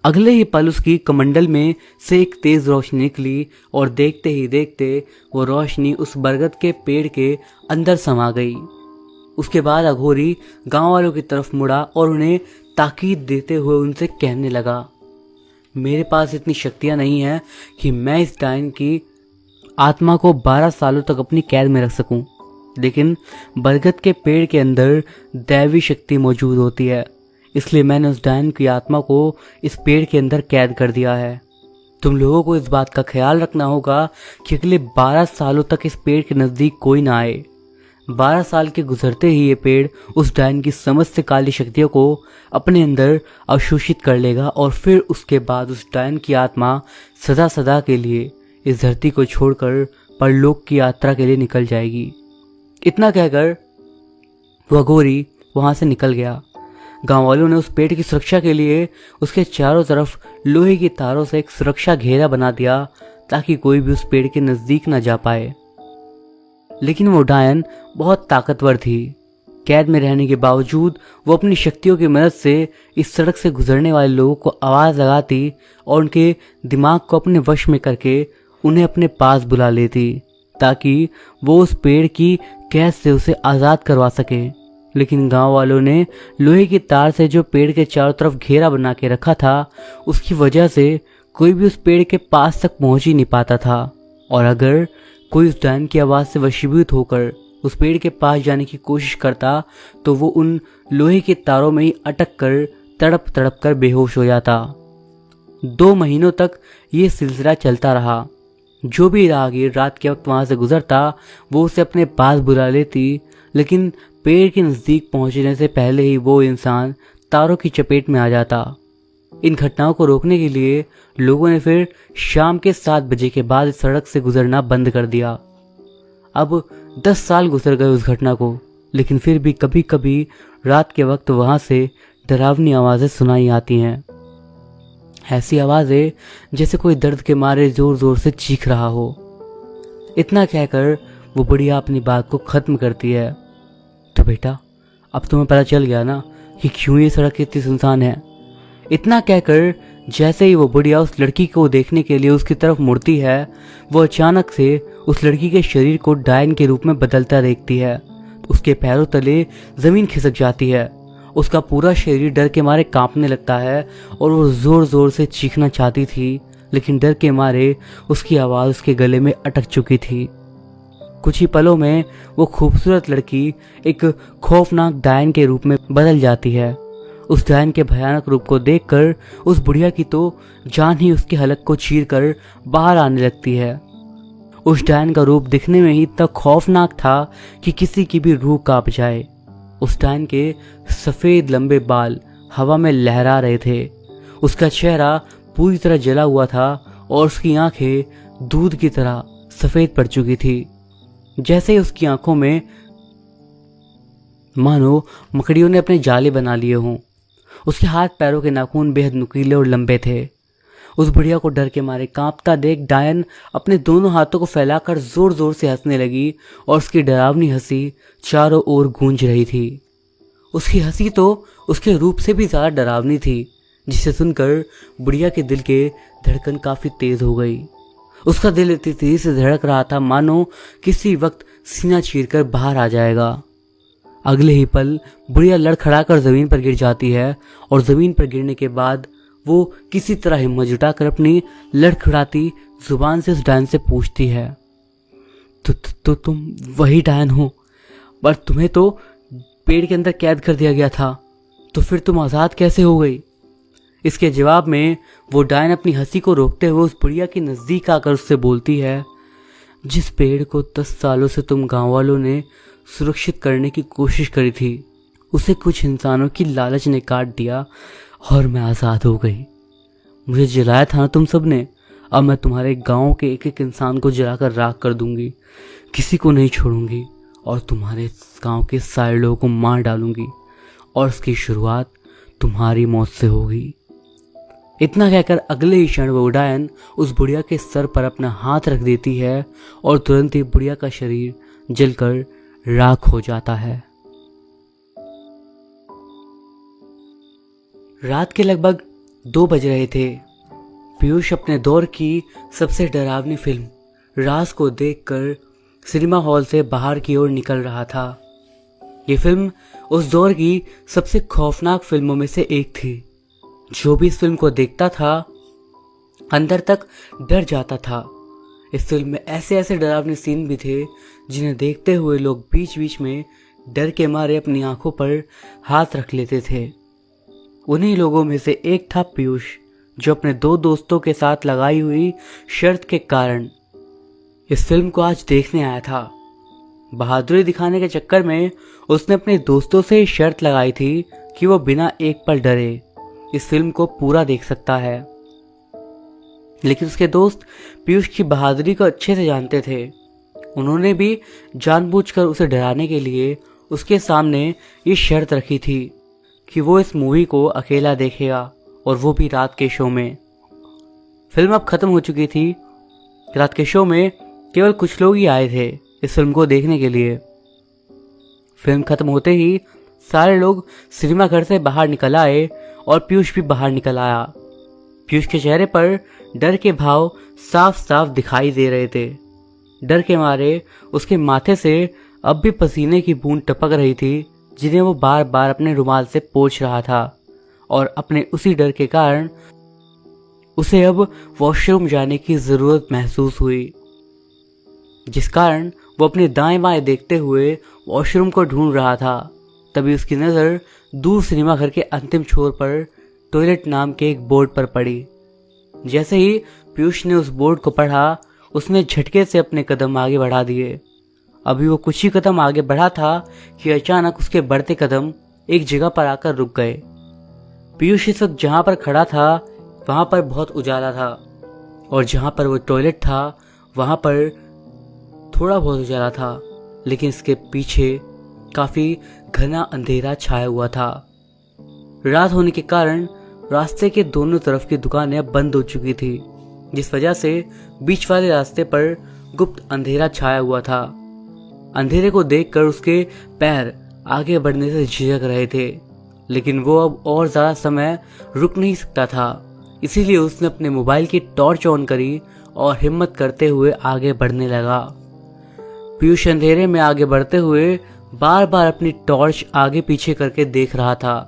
अगले ही पल उसकी कमंडल में से एक तेज रोशनी निकली और देखते ही देखते वो रोशनी उस बरगद के पेड़ के अंदर समा गई। उसके बाद अघोरी गांव वालों की तरफ मुड़ा और उन्हें ताकीद देते हुए उनसे कहने लगा, मेरे पास इतनी शक्तियां नहीं हैं कि मैं इस डायन की आत्मा को 12 सालों तक अपनी कैद में रख सकूं, लेकिन बरगद के पेड़ के अंदर दैवी शक्ति मौजूद होती है, इसलिए मैंने उस डायन की आत्मा को इस पेड़ के अंदर कैद कर दिया है। तुम लोगों को इस बात का ख्याल रखना होगा कि अगले 12 सालों तक इस पेड़ के नज़दीक कोई ना आए। 12 साल के गुजरते ही ये पेड़ उस डायन की समस्त काली शक्तियों को अपने अंदर अवशोषित कर लेगा और फिर उसके बाद उस डायन की आत्मा सदा सदा के लिए इस धरती को छोड़कर परलोक की यात्रा के लिए निकल जाएगी। इतना कहकर वो अघोरी वहां से निकल गया। गांव वालों ने उस पेड़ की सुरक्षा के लिए उसके चारों तरफ लोहे की तारों से एक सुरक्षा घेरा बना दिया ताकि कोई भी उस पेड़ के नजदीक न जा पाए। लेकिन वो डायन बहुत ताकतवर थी। कैद में रहने के बावजूद वो अपनी शक्तियों की मदद से इस सड़क से गुजरने वाले लोगों को आवाज़ लगाती और उनके दिमाग को अपने वश में करके उन्हें अपने पास बुला लेती ताकि वो उस पेड़ की कैद से उसे आज़ाद करवा सके। लेकिन गांव वालों ने लोहे की तार से जो पेड़ के चारों तरफ घेरा बना के रखा था उसकी वजह से कोई भी उस पेड़ के पास तक पहुंच ही नहीं पाता था, और अगर कोई उस डायन की आवाज़ से वशीभूत होकर उस पेड़ के पास जाने की कोशिश करता तो वो उन लोहे की तारों में ही अटक कर तड़प तड़प कर बेहोश हो जाता। 2 महीनों तक ये सिलसिला चलता रहा। जो भी राहगीर रात के वक्त वहां से गुजरता वो उसे अपने पास बुला लेती, लेकिन पेड़ के नज़दीक पहुंचने से पहले ही वो इंसान तारों की चपेट में आ जाता। इन घटनाओं को रोकने के लिए लोगों ने फिर शाम के 7 बजे के बाद इस सड़क से गुजरना बंद कर दिया। अब 10 साल गुजर गए उस घटना को, लेकिन फिर भी कभी कभी रात के वक्त वहां से डरावनी आवाज़ें सुनाई आती हैं। ऐसी आवाज़ें जैसे कोई दर्द के मारे जोर जोर से चीख रहा हो। इतना कहकर वो बुढ़िया अपनी बात को ख़त्म करती है, तो बेटा अब तुम्हें पता चल गया ना कि क्यों ये सड़क इतनी सुनसान है। इतना कहकर जैसे ही वो बुढ़िया उस लड़की को देखने के लिए उसकी तरफ मुड़ती है वो अचानक से उस लड़की के शरीर को डायन के रूप में बदलता देखती है। उसके पैरों तले ज़मीन खिसक जाती है, उसका पूरा शरीर डर के मारे कांपने लगता है और वो ज़ोर ज़ोर से चीखना चाहती थी, लेकिन डर के मारे उसकी आवाज़ उसके गले में अटक चुकी थी। कुछ ही पलों में वो खूबसूरत लड़की एक खौफनाक डायन के रूप में बदल जाती है। उस डायन के भयानक रूप को देखकर उस बुढ़िया की तो जान ही उसके हलक को चीरकर बाहर आने लगती है। उस डायन का रूप दिखने में ही इतना खौफनाक था कि किसी की भी रूह कांप जाए। उस डायन के सफ़ेद लंबे बाल हवा में लहरा रहे थे, उसका चेहरा पूरी तरह जला हुआ था और उसकी आंखें दूध की तरह सफ़ेद पड़ चुकी थी। जैसे ही उसकी आंखों में मानो मकड़ियों ने अपने जाले बना लिए हों। उसके हाथ पैरों के नाखून बेहद नुकीले और लंबे थे। उस बुढ़िया को डर के मारे कांपता देख डायन अपने दोनों हाथों को फैलाकर जोर जोर से हंसने लगी और उसकी डरावनी हंसी चारों ओर गूंज रही थी। उसकी हंसी तो उसके रूप से भी ज़्यादा डरावनी थी, जिसे सुनकर बुढ़िया के दिल के धड़कन काफ़ी तेज़ हो गई। उसका दिल इतनी तेज़ी से धड़क रहा था मानो किसी वक्त सीना चीरकर बाहर आ जाएगा। अगले ही पल बुढ़िया लड़खड़ाकर ज़मीन पर गिर जाती है और ज़मीन पर गिरने के बाद वो किसी तरह हिम्मत जुटाकर अपनी लड़खड़ाती जुबान से उस डायन से पूछती है, तो तुम वही डायन हो, पर तुम्हें तो पेड़ के अंदर कैद कर दिया गया था, तो फिर तुम आज़ाद कैसे हो गई? इसके जवाब में वो डायन अपनी हंसी को रोकते हुए उस बुढ़िया के नज़दीक आकर उससे बोलती है, जिस पेड़ को 10 सालों से तुम गांव वालों ने सुरक्षित करने की कोशिश करी थी, उसे कुछ इंसानों की लालच ने काट दिया और मैं आज़ाद हो गई। मुझे जलाया था ना तुम सब ने, अब मैं तुम्हारे गांव के एक एक इंसान को जलाकर राख कर दूंगी, किसी को नहीं छोड़ूंगी और तुम्हारे गांव के सारे लोगों को मार डालूंगी और उसकी शुरुआत तुम्हारी मौत से होगी। इतना कहकर अगले ही क्षण वो डायन उस बुढ़िया के सर पर अपना हाथ रख देती है और तुरंत ही बुढ़िया का शरीर जलकर राख हो जाता है। रात के लगभग 2 बज रहे थे। पीयूष अपने दौर की सबसे डरावनी फिल्म राज को देखकर सिनेमा हॉल से बाहर की ओर निकल रहा था। ये फिल्म उस दौर की सबसे खौफनाक फिल्मों में से एक थी। जो भी इस फिल्म को देखता था अंदर तक डर जाता था। इस फिल्म में ऐसे ऐसे डरावने सीन भी थे जिन्हें देखते हुए लोग बीच बीच में डर के मारे अपनी आंखों पर हाथ रख लेते थे। उन्हीं लोगों में से एक था पीयूष, जो अपने 2 दोस्तों के साथ लगाई हुई शर्त के कारण इस फिल्म को आज देखने आया था। बहादुरी दिखाने के चक्कर में उसने अपने दोस्तों से शर्त लगाई थी कि वो बिना एक पल डरे इस फिल्म को पूरा देख सकता है। लेकिन उसके दोस्त पीयूष की बहादुरी को अच्छे से जानते थे। उन्होंने भी जानबूझकर उसे डराने के लिए उसके सामने ये शर्त रखी थी कि वो इस मूवी को अकेला देखेगा और वो भी रात के शो में। फिल्म अब खत्म हो चुकी थी। रात के शो में केवल कुछ लोग ही आए थे इस फिल्म को देखने के लिए। फिल्म खत्म होते ही सारे लोग सिनेमा घर से बाहर निकल आए और पीयूष भी बाहर निकल आया। पीयूष के चेहरे पर डर के भाव साफ साफ दिखाई दे रहे थे। डर के मारे उसके माथे से अब भी पसीने की बूंद टपक रही थी, जिन्हें वो बार बार अपने रुमाल से पोंछ रहा था और अपने उसी डर के कारण उसे अब वॉशरूम जाने की ज़रूरत महसूस हुई, जिस कारण वो अपने दाएं बाएं देखते हुए वॉशरूम को ढूंढ रहा था। तभी उसकी नज़र दूर सिनेमा घर के अंतिम छोर पर टॉयलेट नाम के एक बोर्ड पर पड़ी। जैसे ही पीयूष ने उस बोर्ड को पढ़ा, उसने झटके से अपने कदम आगे बढ़ा दिए। अभी वो कुछ ही कदम आगे बढ़ा था कि अचानक उसके बढ़ते कदम एक जगह पर आकर रुक गए। पीयूष इस वक्त जहाँ पर खड़ा था वहाँ पर बहुत उजाला था और जहाँ पर वो टॉयलेट था वहाँ पर थोड़ा बहुत उजाला था, लेकिन इसके पीछे काफ़ी घना अंधेरा छाया हुआ था। रात होने के कारण रास्ते के दोनों तरफ की दुकानें अब बंद हो चुकी थी, जिस वजह से बीच वाले रास्ते पर गुप्त अंधेरा छाया हुआ था। अंधेरे को देखकर उसके पैर आगे बढ़ने से झिझक रहे थे, लेकिन वो अब और ज़्यादा समय रुक नहीं सकता था। इसीलिए उसने अपने मोबाइल की टॉर्च ऑन करी और हिम्मत करते हुए आगे बढ़ने लगा। पीयूष अंधेरे में आगे बढ़ते हुए बार बार अपनी टॉर्च आगे पीछे करके देख रहा था।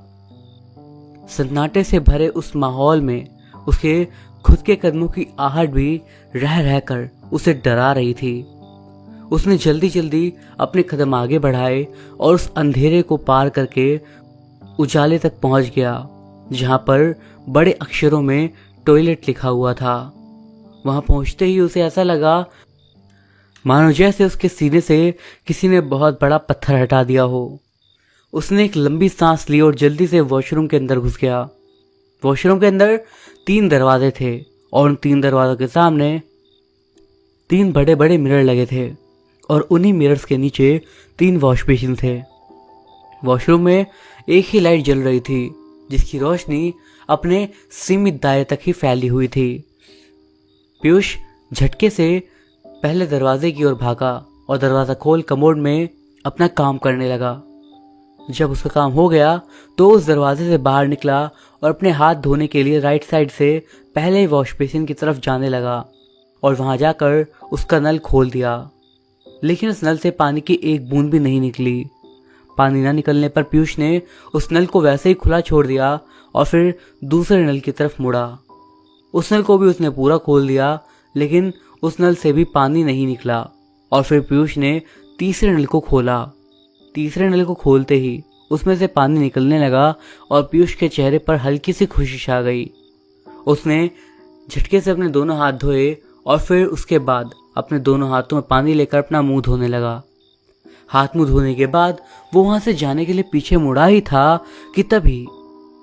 सन्नाटे से भरे उस माहौल में उसके खुद के कदमों की आहट भी रह रहकर उसे डरा रही थी। उसने जल्दी जल्दी अपने कदम आगे बढ़ाए और उस अंधेरे को पार करके उजाले तक पहुंच गया, जहां पर बड़े अक्षरों में टॉयलेट लिखा हुआ था। वहां पहुंचते ही उसे ऐसा लगा मानो जैसे उसके सीने से किसी ने बहुत बड़ा पत्थर हटा दिया हो। उसने एक लंबी सांस ली और जल्दी से वॉशरूम के अंदर घुस गया। वॉशरूम के अंदर 3 दरवाजे थे और उन 3 दरवाजों के सामने 3 बड़े बड़े मिरर लगे थे। और उन्हीं मिरर्स के नीचे 3 वॉश बेसिन थे। वॉशरूम में एक ही लाइट जल रही थी जिसकी रोशनी अपने सीमित दायरे तक ही फैली हुई थी। पीयूष झटके से पहले दरवाजे की ओर भागा और दरवाज़ा खोल कमोड में अपना काम करने लगा। जब उसका काम हो गया तो उस दरवाजे से बाहर निकला और अपने हाथ धोने के लिए राइट साइड से पहले वॉश बेसिन की तरफ जाने लगा और वहां जाकर उसका नल खोल दिया। लेकिन उस नल से पानी की एक बूंद भी नहीं निकली। पानी न निकलने पर पीयूष ने उस नल को वैसे ही खुला छोड़ दिया और फिर दूसरे नल की तरफ मुड़ा। उस नल को भी उसने पूरा खोल दिया, लेकिन उस नल से भी पानी नहीं निकला। और फिर पीयूष ने तीसरे नल को खोला। तीसरे नल को खोलते ही उसमें से पानी निकलने लगा और पीयूष के चेहरे पर हल्की सी खुशी छा गई। उसने झटके से अपने दोनों हाथ धोए और फिर उसके बाद अपने दोनों हाथों में पानी लेकर अपना मुंह धोने लगा। हाथ मुंह धोने के बाद वो वहां से जाने के लिए पीछे मुड़ा ही था कि तभी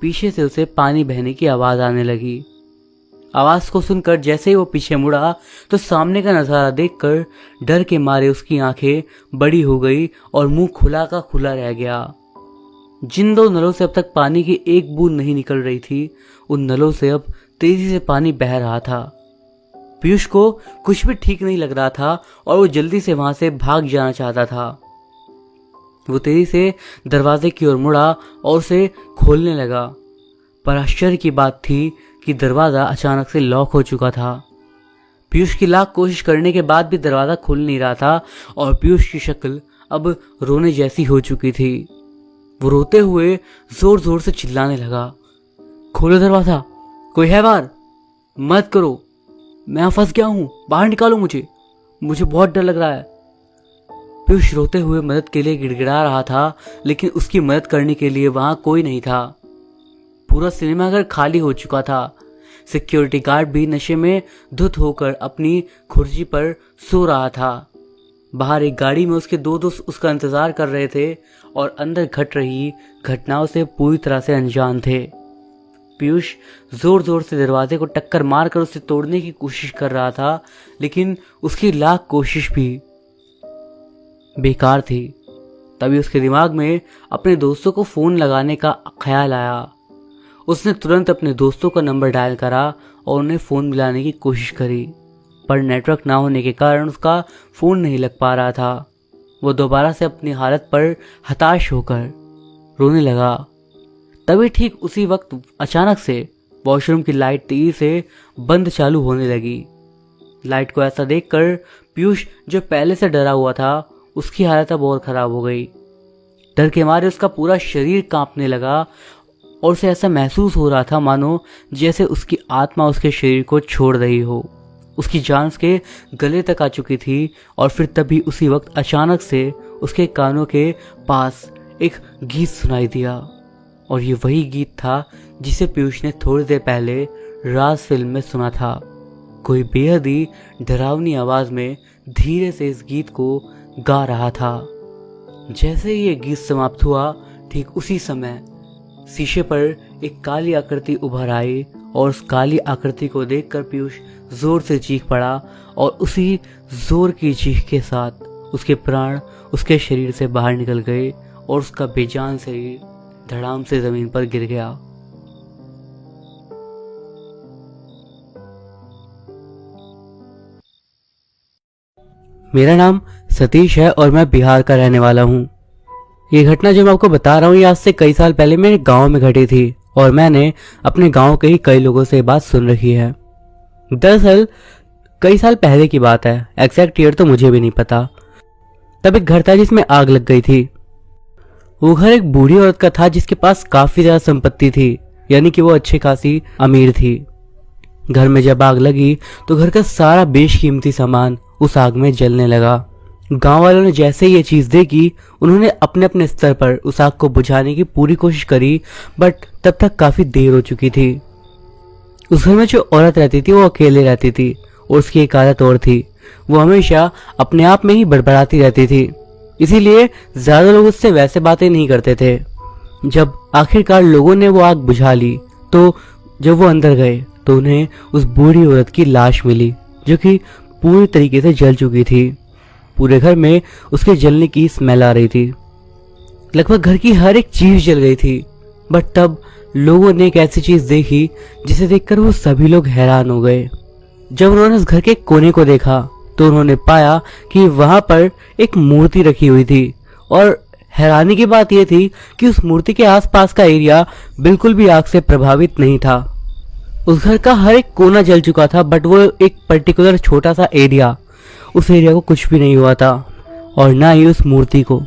पीछे से उसे पानी बहने की आवाज आने लगी। आवाज को सुनकर जैसे ही वो पीछे मुड़ा तो सामने का नजारा देखकर डर के मारे उसकी आंखें बड़ी हो गई और मुंह खुला का खुला रह गया। जिन 2 नलों से अब तक पानी की एक बूंद नहीं निकल रही थी, उन नलों से अब तेजी से पानी बह रहा था। पीयूष को कुछ भी ठीक नहीं लग रहा था और वो जल्दी से वहां से भाग जाना चाहता था। वो तेजी से दरवाजे की ओर मुड़ा और उसे खोलने लगा, पर आश्चर्य की बात थी कि दरवाजा अचानक से लॉक हो चुका था। पीयूष की लाख कोशिश करने के बाद भी दरवाजा खुल नहीं रहा था और पीयूष की शक्ल अब रोने जैसी हो चुकी थी। वो रोते हुए जोर जोर से चिल्लाने लगा, खोलो दरवाजा, कोई है बाहर, मत करो, मैं यहाँ फंस गया हूँ, बाहर निकालो मुझे बहुत डर लग रहा है। पीयूष रोते हुए मदद के लिए गिड़गिड़ा रहा था, लेकिन उसकी मदद करने के लिए वहां कोई नहीं था। पूरा सिनेमाघर खाली हो चुका था। सिक्योरिटी गार्ड भी नशे में धुत होकर अपनी कुर्सी पर सो रहा था। बाहर एक गाड़ी में उसके 2 दोस्त उसका इंतजार कर रहे थे और अंदर घट रही घटनाओं से पूरी तरह से अनजान थे। पीयूष जोर जोर से दरवाजे को टक्कर मारकर उसे तोड़ने की कोशिश कर रहा था, लेकिन उसकी लाख कोशिश भी बेकार थी। तभी उसके दिमाग में अपने दोस्तों को फोन लगाने का ख्याल आया। उसने तुरंत अपने दोस्तों का नंबर डायल करा और उन्हें फ़ोन मिलाने की कोशिश करी, पर नेटवर्क ना होने के कारण उसका फ़ोन नहीं लग पा रहा था। वो दोबारा से अपनी हालत पर हताश होकर रोने लगा। तभी ठीक उसी वक्त अचानक से वॉशरूम की लाइट तेजी से बंद चालू होने लगी। लाइट को ऐसा देखकर पीयूष, जो पहले से डरा हुआ था, उसकी हालत अब और ख़राब हो गई। डर के मारे उसका पूरा शरीर कांपने लगा और उसे ऐसा महसूस हो रहा था मानो जैसे उसकी आत्मा उसके शरीर को छोड़ रही हो। उसकी जान उसके गले तक आ चुकी थी और फिर तभी उसी वक्त अचानक से उसके कानों के पास एक गीत सुनाई दिया और ये वही गीत था जिसे पीयूष ने थोड़ी देर पहले राज फिल्म में सुना था। कोई बेहद ही डरावनी आवाज में धीरे से इस गीत को गा रहा था। जैसे ही ये गीत समाप्त हुआ, ठीक उसी समय शीशे पर एक काली आकृति उभर आई और उस काली आकृति को देखकर पीयूष जोर से चीख पड़ा और उसी जोर की चीख के साथ उसके प्राण उसके शरीर से बाहर निकल गए और उसका बेजान शरीर धड़ाम से जमीन पर गिर गया। मेरा नाम सतीश है और मैं बिहार का रहने वाला हूँ। ये घटना जो मैं आपको बता रहा हूँ ये आज से कई साल पहले मेरे गांव में घटी थी और मैंने अपने गांव के ही कई लोगों से ये बात सुन रखी है। दरअसल कई साल पहले की बात है, एग्जैक्ट ईयर तो मुझे भी नहीं पता। तब एक घर था जिसमें आग लग गई थी। वो घर एक बूढ़ी औरत का था जिसके पास काफी ज्यादा संपत्ति थी, यानी कि वो अच्छी खासी अमीर थी। घर में जब आग लगी तो घर का सारा बेशकीमती सामान उस आग में जलने लगा। गांव वालों ने जैसे ही ये चीज देखी, उन्होंने अपने अपने स्तर पर उस आग को बुझाने की पूरी कोशिश करी, बट तब तक काफी देर हो चुकी थी। उस घर में जो औरत रहती थी वो अकेले रहती थी और उसकी एक आदत और थी, वो हमेशा अपने आप में ही बड़बड़ाती रहती थी। इसीलिए ज्यादा लोग उससे वैसे बातें नहीं करते थे। जब आखिरकार लोगों ने वो आग बुझा ली तो जब वो अंदर गए तो उन्हें उस बूढ़ी औरत की लाश मिली जो कि पूरी तरीके से जल चुकी थी। पूरे घर में उसके जलने की स्मेल आ रही थी। लगभग घर की हर एक चीज जल गई थी। बट तब लोगों ने एक ऐसी चीज देखी जिसे देखकर वो सभी लोग हैरान हो गए। जब उन्होंने उस घर के कोने को देखा तो उन्होंने पाया कि वहां पर एक मूर्ति रखी हुई थी। और हैरानी की बात यह थी कि उस मूर्ति के आसपास का एरिया बिल्कुल भी आग से प्रभावित नहीं था। उस घर का हर एक कोना जल चुका था, बट वो एक पर्टिकुलर छोटा सा एरिया, उस एरिया को कुछ भी नहीं हुआ था, और ना ही उस मूर्ति को।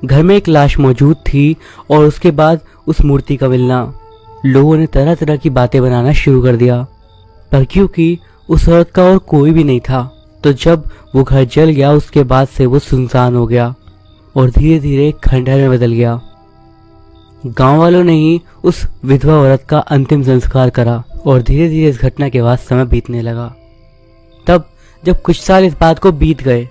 घर में एक लाश मौजूद थी और उसके बाद उस मूर्ति का मिलना। लोगों ने तरह तरह की बातें बनाना शुरू कर दिया, पर क्योंकि उस औरत का और कोई भी नहीं था, तो जब वो घर जल गया उसके बाद से वो सुनसान हो गया और धीरे धीरे खंडहर में बदल गया। गांव वालों ने ही उस विधवा औरत का अंतिम संस्कार करा और धीरे धीरे इस घटना के बाद समय बीतने लगा। तब जब कुछ साल इस बात को बीत गए,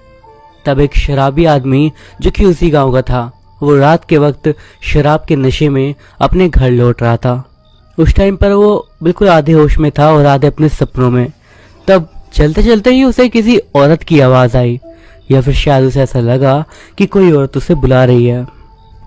तब एक शराबी आदमी जो कि उसी गांव का था, वो रात के वक्त शराब के नशे में अपने घर लौट रहा था। उस टाइम पर वो बिल्कुल आधे होश में था और आधे अपने सपनों में। तब चलते चलते ही उसे किसी औरत की आवाज आई, या फिर शायद उसे ऐसा लगा कि कोई औरत उसे बुला रही है।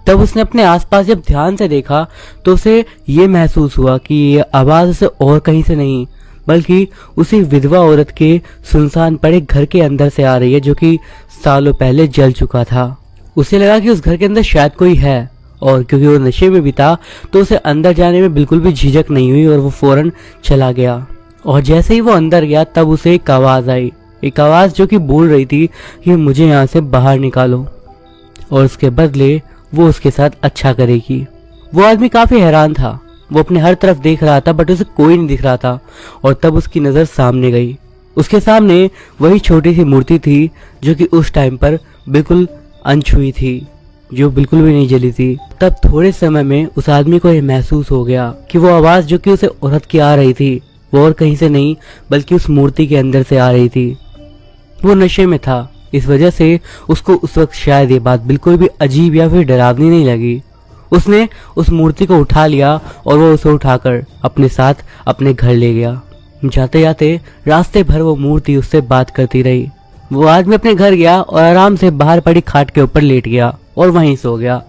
तब उसने अपने आसपास जब ध्यान से देखा तो उसे ये महसूस हुआ कि ये आवाज उसे और कहीं से नहीं बल्कि उसी विधवा औरत के सुनसान पड़े घर के अंदर से आ रही है, जो कि सालों पहले जल चुका था। उसे लगा कि उस घर के अंदर शायद कोई है, और क्योंकि वो नशे में भी था तो उसे अंदर जाने में बिल्कुल भी झिझक नहीं हुई और वो फौरन चला गया। और जैसे ही वो अंदर गया तब उसे एक आवाज आई, एक आवाज जो कि बोल रही थी कि मुझे यहाँ से बाहर निकालो और उसके बदले वो उसके साथ अच्छा करेगी। वो आदमी काफी हैरान था, वो अपने हर तरफ देख रहा था बट उसे कोई नहीं दिख रहा था। और तब उसकी नजर सामने गई, उसके सामने वही छोटी सी मूर्ति थी जो कि उस टाइम पर बिल्कुल अनछुई थी, जो बिल्कुल भी नहीं जली थी। तब थोड़े समय में उस आदमी को यह महसूस हो गया कि वो आवाज जो कि उसे औरत की आ रही थी वो और कहीं से नहीं बल्कि उस मूर्ति के अंदर से आ रही थी। वो नशे में था, इस वजह से उसको उस वक्त शायद ये बात बिल्कुल भी अजीब या फिर डरावनी नहीं लगी। उसने उस मूर्ति को उठा लिया और वो उसे उठाकर अपने साथ अपने घर ले गया। जाते जाते रास्ते भर वो मूर्ति उससे बात करती रही। वो आदमी अपने घर गया और आराम से बाहर पड़ी खाट के ऊपर लेट गया और वहीं सो गया।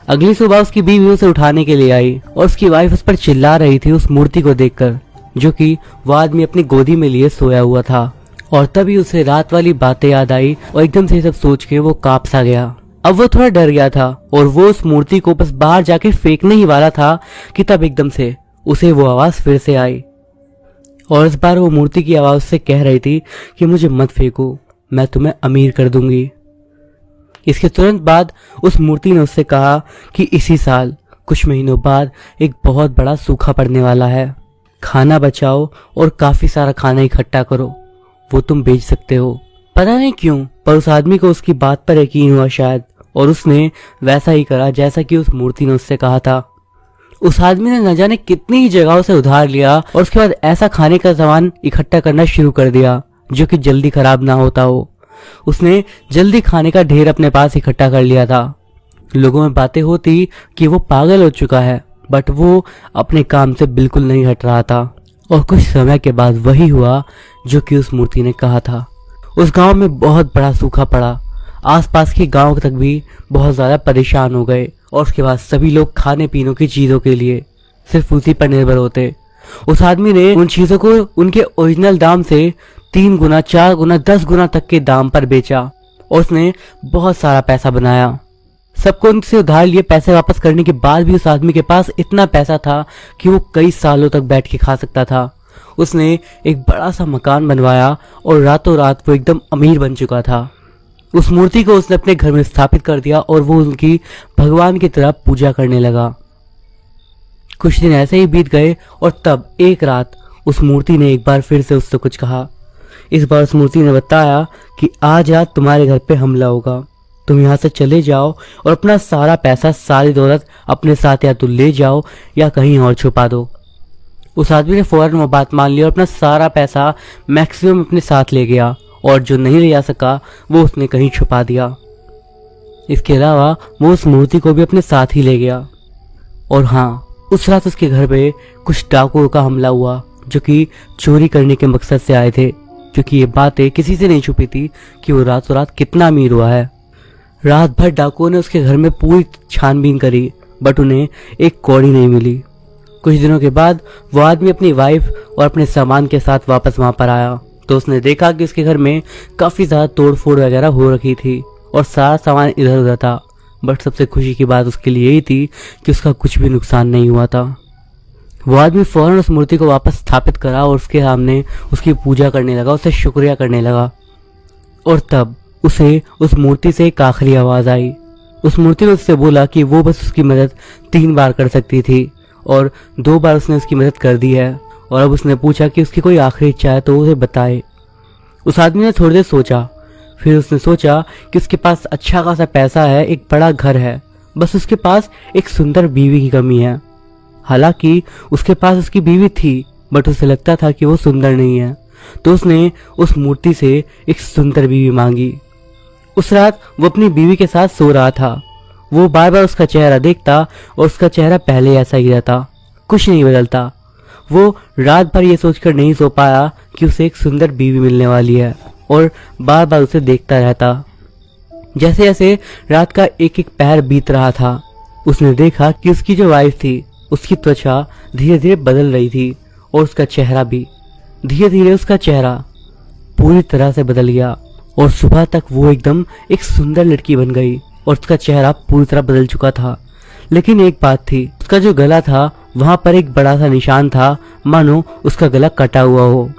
अगली सुबह उसकी बीवी उसे उठाने के लिए आई और उसकी वाइफ उस पर चिल्ला रही थी उस मूर्ति को देखकर, जो कि वो आदमी अपनी गोदी में लिए सोया हुआ था। और तभी उसे रात वाली बातें याद आई और एकदम से सब सोच के वो कांप सा गया। अब वो थोड़ा डर गया था और वो उस मूर्ति को बस बाहर जाके फेंकने ही वाला था कि तब एकदम से उसे वो आवाज फिर से आई, और इस बार वो मूर्ति की आवाज से कह रही थी कि मुझे मत फेंको, मैं तुम्हें अमीर कर दूंगी। इसके तुरंत बाद उस मूर्ति ने उससे कहा कि इसी साल कुछ महीनों बाद एक बहुत बड़ा सूखा पड़ने वाला है, खाना बचाओ और काफी सारा खाना इकट्ठा करो, वो तुम बेच सकते हो। पता नहीं क्यों पर उस आदमी को उसकी बात पर यकीन हुआ शायद, और उसने वैसा ही करा जैसा कि उस मूर्ति ने उससे कहा था। उस आदमी ने न जाने कितनी ही जगहों से उधार लिया और उसके बाद ऐसा खाने का सामान इकट्ठा करना शुरू कर दिया जो कि जल्दी खराब ना होता हो। उसने जल्दी खाने का ढेर अपने पास इकट्ठा कर लिया था। लोगों में बातें होती कि वो पागल हो चुका है, बट वो अपने काम से बिल्कुल नहीं हट रहा था। और कुछ समय के बाद वही हुआ जो कि उस मूर्ति ने कहा था। उस गांव में बहुत बड़ा सूखा पड़ा, आसपास के गांव तक भी बहुत ज्यादा परेशान हो गए, और उसके बाद सभी लोग खाने पीने की चीजों के लिए सिर्फ उसी पर निर्भर होते। उस आदमी ने उन चीजों को उनके ओरिजिनल दाम से 3 गुना, 4 गुना, 10 गुना तक के दाम पर बेचा और उसने बहुत सारा पैसा बनाया। सबको उनसे उधार लिए पैसे वापस करने के बाद भी उस आदमी के पास इतना पैसा था कि वो कई सालों तक बैठ के खा सकता था। उसने एक बड़ा सा मकान बनवाया और रातों रात वो एकदम अमीर बन चुका था। उस मूर्ति को उसने अपने घर में स्थापित कर दिया और वो उनकी भगवान की तरह पूजा करने लगा। कुछ दिन ऐसे ही बीत गए और तब एक रात उस मूर्ति ने एक बार फिर से उससे कुछ कहा। इस बार उस मूर्ति ने बताया कि आज रात तुम्हारे घर पे हमला होगा, तुम यहाँ से चले जाओ और अपना सारा पैसा, सारी दौलत अपने साथ या तो ले जाओ या कहीं और छुपा दो। उस आदमी ने फौरन वो बात मान ली और अपना सारा पैसा मैक्सिमम अपने साथ ले गया, और जो नहीं ले जा सका वो उसने कहीं छुपा दिया। इसके अलावा वो उस मूर्ति को भी अपने साथ ही ले गया। और हाँ, उस रात उसके घर पे कुछ डाकुओं का हमला हुआ जो कि चोरी करने के मकसद से आए थे। क्योंकि ये बातें किसी से नहीं छुपी थी कि वो रातों रात कितना अमीर हुआ है। रात भर डाकुओं ने उसके घर में पूरी छानबीन करी, बट उन्हें एक कौड़ी नहीं मिली। कुछ दिनों के बाद वो आदमी अपनी वाइफ और अपने सामान के साथ वापस वहां पर आया तो उसने देखा कि उसके घर में काफी ज्यादा तोड़फोड़ वगैरह हो रखी थी और सारा सामान इधर उधर था। बट सबसे खुशी की बात उसके लिए यही थी कि उसका कुछ भी नुकसान नहीं हुआ था। वो आदमी फौरन उस मूर्ति को वापस स्थापित करा और उसके सामने उसकी पूजा करने लगा, उससे शुक्रिया करने लगा। और तब उसे उस मूर्ति से एक आखिरी आवाज आई। उस मूर्ति ने उससे बोला कि वो बस उसकी मदद 3 बार कर सकती थी और 2 बार उसने उसकी मदद कर दी है, और अब उसने पूछा कि उसकी कोई आखिरी इच्छा है तो उसे बताए। उस आदमी ने थोड़ी देर सोचा, फिर उसने सोचा कि उसके पास अच्छा खासा पैसा है, एक बड़ा घर है, बस उसके पास एक सुंदर बीवी की कमी है। हालांकि उसके पास उसकी बीवी थी, बट उसे लगता था कि वो सुंदर नहीं है, तो उसने उस मूर्ति से एक सुंदर बीवी मांगी। उस रात वो अपनी बीवी के साथ सो रहा था। वो बार बार उसका चेहरा देखता और उसका चेहरा पहले ऐसा ही रहता, कुछ नहीं बदलता। वो रात भर ये सोचकर नहीं सो पाया कि उसे एक सुंदर बीवी मिलने वाली है और बार बार उसे देखता रहता। जैसे जैसे रात का एक एक पहर बीत रहा था, उसने देखा कि उसकी जो वाइफ थी उसकी त्वचा धीरे धीरे बदल रही थी और उसका चेहरा भी धीरे धीरे उसका चेहरा पूरी तरह से बदल गया और सुबह तक वो एकदम एक सुंदर लड़की बन गई और उसका चेहरा पूरी तरह बदल चुका था। लेकिन एक बात थी, उसका जो गला था वहां पर एक बड़ा सा निशान था, मानो उसका गला कटा हुआ हो।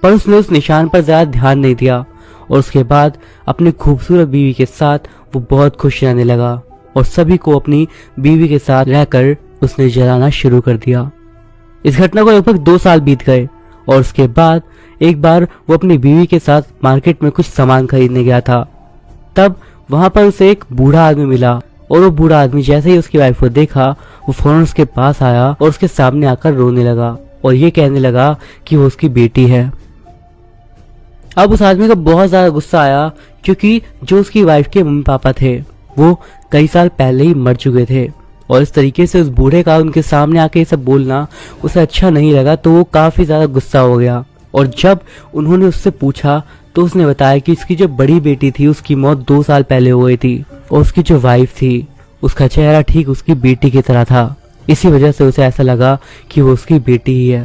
पर उसने उस निशान पर ज्यादा ध्यान नहीं दिया और उसके बाद अपनी खूबसूरत बीवी के साथ वो बहुत खुश रहने लगा और सभी को अपनी बीवी के साथ रहकर उसने जलाना शुरू कर दिया। इस घटना को लगभग 2 साल बीत गए और उसके बाद एक बार वो अपनी बीवी के साथ मार्केट में कुछ सामान खरीदने गया था। तब वहां पर उसे एक बूढ़ा आदमी मिला और वो बूढ़ा आदमी जैसे ही उसकी वाइफ को देखा वो फौरन उसके पास आया और उसके सामने आकर रोने लगा और ये कहने लगा कि वो उसकी बेटी है। अब उस आदमी को बहुत ज्यादा गुस्सा आया क्योंकि जो उसकी वाइफ के मम्मी पापा थे वो कई साल पहले ही मर चुके थे और इस तरीके से उस बूढ़े का उनके सामने आके ये सब बोलना उसे अच्छा नहीं लगा, तो वो काफी ज्यादा गुस्सा हो गया। और जब उन्होंने उससे पूछा तो उसने बताया कि इसकी जो बड़ी बेटी थी उसकी मौत 2 साल पहले हो गई थी और उसकी जो वाइफ थी उसका चेहरा ठीक उसकी बेटी की तरह था। इसी वजह से उसे ऐसा लगा कि वो उसकी बेटी ही है।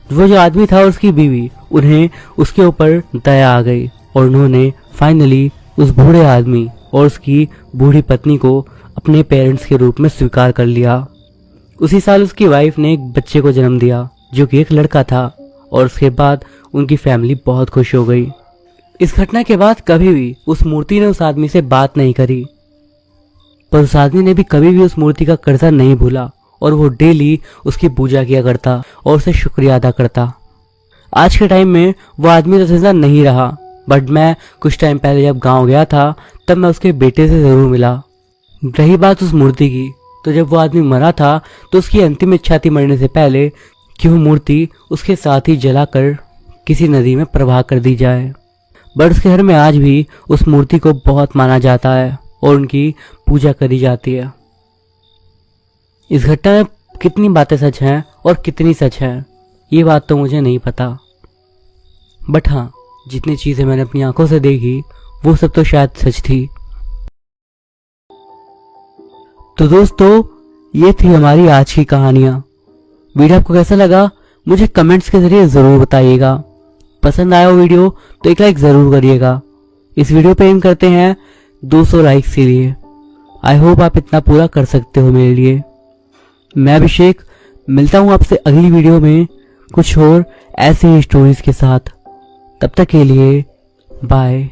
वो जो आदमी था और उसकी बीवी, उन्हें उसके ऊपर दया आ गई और उन्होंने फाइनली उस बूढ़े आदमी और उसकी बूढ़ी पत्नी को अपने पेरेंट्स के रूप में स्वीकार कर लिया। उसी साल उसकी वाइफ ने एक बच्चे को जन्म दिया जो कि एक लड़का था और उसके बाद उनकी फैमिली बहुत खुश हो गई। इस घटना के बाद कभी भी उस मूर्ति ने उस आदमी से बात नहीं करी, पर उस आदमी ने भी कभी भी उस मूर्ति का कर्जा नहीं भूला और वो डेली उसकी पूजा किया करता और उसे शुक्रिया अदा करता। आज के टाइम में वो आदमी तो जिंदा नहीं रहा, बट मैं कुछ टाइम पहले जब गांव गया था तब मैं उसके बेटे से जरूर मिला। रही बात उस मूर्ति की, तो जब वो आदमी मरा था तो उसकी अंतिम इच्छा थी मरने से पहले कि वो मूर्ति उसके साथ ही जलाकर किसी नदी में प्रवाह कर दी जाए। बट उसके घर में आज भी उस मूर्ति को बहुत माना जाता है और उनकी पूजा करी जाती है। इस घटना में कितनी बातें सच हैं और कितनी सच है ये बात तो मुझे नहीं पता, बट हाँ, जितनी चीजें मैंने अपनी आंखों से देखी वो सब तो शायद सच थी। तो दोस्तों, ये थी हमारी आज की कहानियां। वीडियो आपको कैसा लगा मुझे कमेंट्स के जरिए जरूर बताइएगा। पसंद आया हो वीडियो तो एक लाइक जरूर करिएगा। इस वीडियो पे एम करते हैं 200 लाइक्स के लिए। आई होप आप इतना पूरा कर सकते हो मेरे लिए। मैं अभिषेक मिलता हूं आपसे अगली वीडियो में कुछ और ऐसे ही स्टोरीज के साथ। तब तक के लिए बाय।